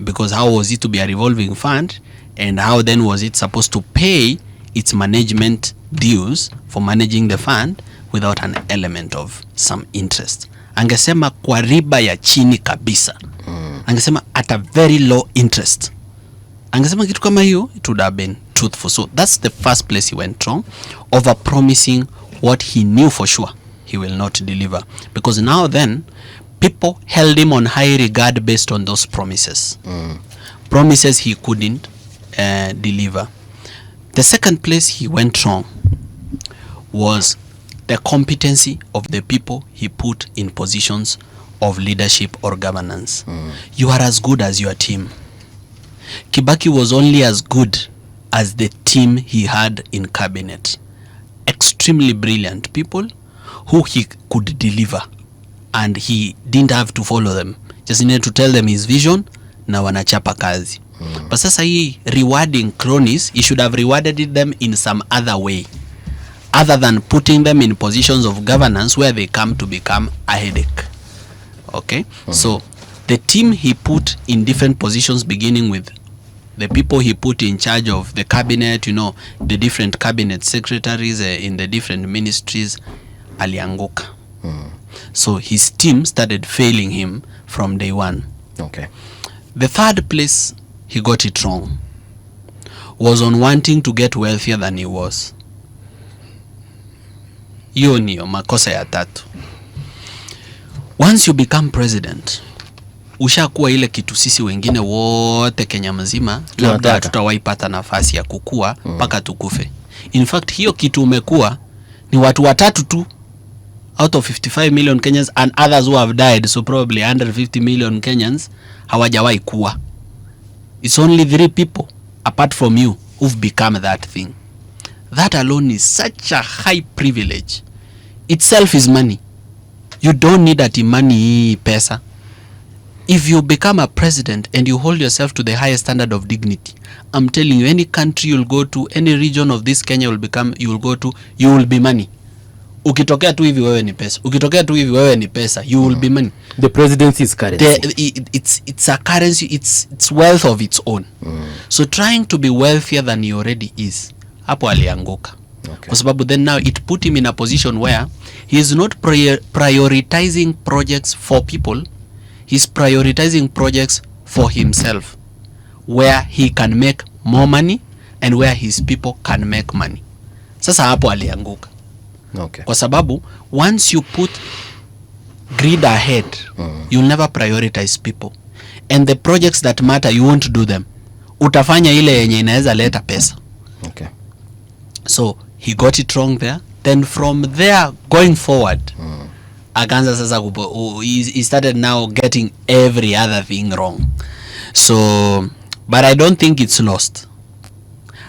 Because how was it to be a revolving fund, and how then was it supposed to pay its management dues for managing the fund without an element of some interest? Angesema kwa riba ya chini kabisa. Angesema at a very low interest. Angesema kitu kama hiyo, it would have been truthful. So that's the first place he went wrong, over promising what he knew for sure he will not deliver. Because now then, people held him on high regard based on those promises. Promises he couldn't deliver. The second place he went wrong was the competency of the people he put in positions of leadership or governance. You are as good as your team. Kibaki was only as good as the team he had in cabinet. Extremely brilliant people who he could deliver, and he didn't have to follow them. Just needed to tell them his vision na wanachapa kazi. But sasa hii rewarding cronies, he should have rewarded them in some other way, other than putting them in positions of governance where they come to become a headache. Okay? So the team he put in different positions, beginning with the people he put in charge of the cabinet, the different cabinet secretaries in the different ministries, alianguka. So his team started failing him from day one. Okay. The third place he got it wrong was on wanting to get wealthier than he was. Hiyo niyo makosa ya tatu. Once you become president, ushakuwa ile kitu sisi wengine wote Kenya mzima labda tutawaipata nafasi ya kukua mpaka tukufe. In fact, hiyo kitu umekuwa ni watu watatu tu out of 55 million Kenyans, and others who have died, so probably 150 million Kenyans hawajawahi kuwa. It's only 3 people apart from you who've become that thing. That alone is such a high privilege. Itself is money. You don't need ati money pesa. If you become a president and you hold yourself to the highest standard of dignity, I'm telling you, any country you'll go to, any region of this Kenya you will go to, you will be money. Ukitokea tu hivi wewe ni pesa. Ukitokea tu hivi wewe ni pesa, you will be money. The presidency is currency. It's a currency, it's wealth of its own. So trying to be wealthier than he already is, hapo alianguka. Okay. Kwa sababu then now it put him in a position where he is not prioritizing projects for people, he's prioritizing projects for himself, where he can make more money and where his people can make money. Sasa hapo alianguka. Okay. Kwa sababu once you put greed ahead, you'll never prioritize people, and the projects that matter you won't do them. Utafanya ile yenye inaweza leta pesa. Okay. So he got it wrong there. Then from there going forward, akaanza sasa he started now getting every other thing wrong. So but I don't think it's lost.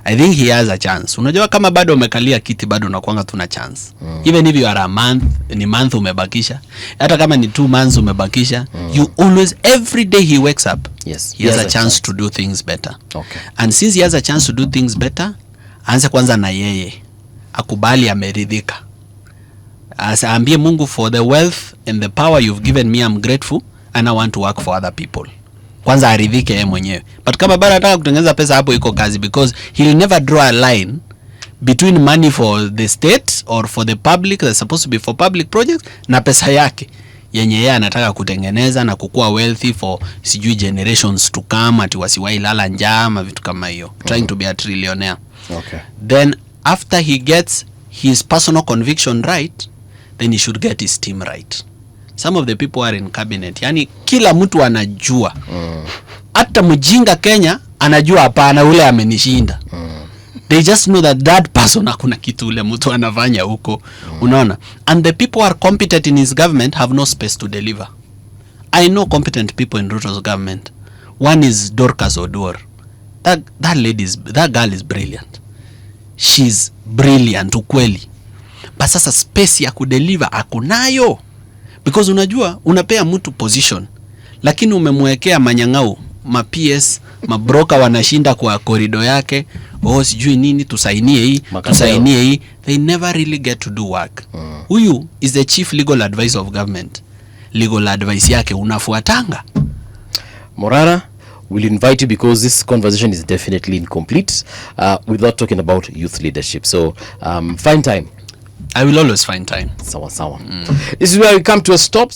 I think he has a chance. Unajua kama bado umekalia kiti bado unakuanga tuna chance. Even if you are a month, ni month umebakisha. Hata kama ni 2 months umebakisha, you always, every day he wakes up, yes, he has a chance to do things better. Okay. And since he has a chance to do things better, aanze kwanza na yeye. Akubali ameridhika. Aambie Mungu, for the wealth and the power you've given me, I'm grateful and I want to work for other people. Kwanza aridhike yeye mwenyewe. But kama bado anataka kutengeneza pesa, hapo iko kazi, because he'll never draw a line between money for the state or for the public that's supposed to be for public projects na pesa yake yenye yeye anataka kutengeneza na kukua wealthy for sijui generations to come, ati wasiwahi lala njaa ama vitu kama hiyo. Trying to be a trillionaire. Okay. Then after he gets his personal conviction right, then he should get his team right. Some of the people are in cabinet, yani kila mtu anajua. Hata mjinga Kenya anajua hapana ule amenishinda. They just know that person hakuna kitu ule mtu anafanya huko. Unaona? And the people who are competent in his government have no space to deliver. I know competent people in Ruto's government. One is Dorcas Oduor. That girl is brilliant. She's brilliant ukweli. But sasa space ya kudeliver akunayo. Because unajua unapea mtu position, lakini umemwekea manyang'au, ma-PS, mabroka wanashinda kwa korido yake, sijui nini, tusainie hii. They never really get to do work. Huyu is the chief legal advisor of government. Legal advice yake unafuatanga. Morara, we'll invite you because this conversation is definitely incomplete without talking about youth leadership. So find time. I will always find time. Sawa. This is where we come to a stop.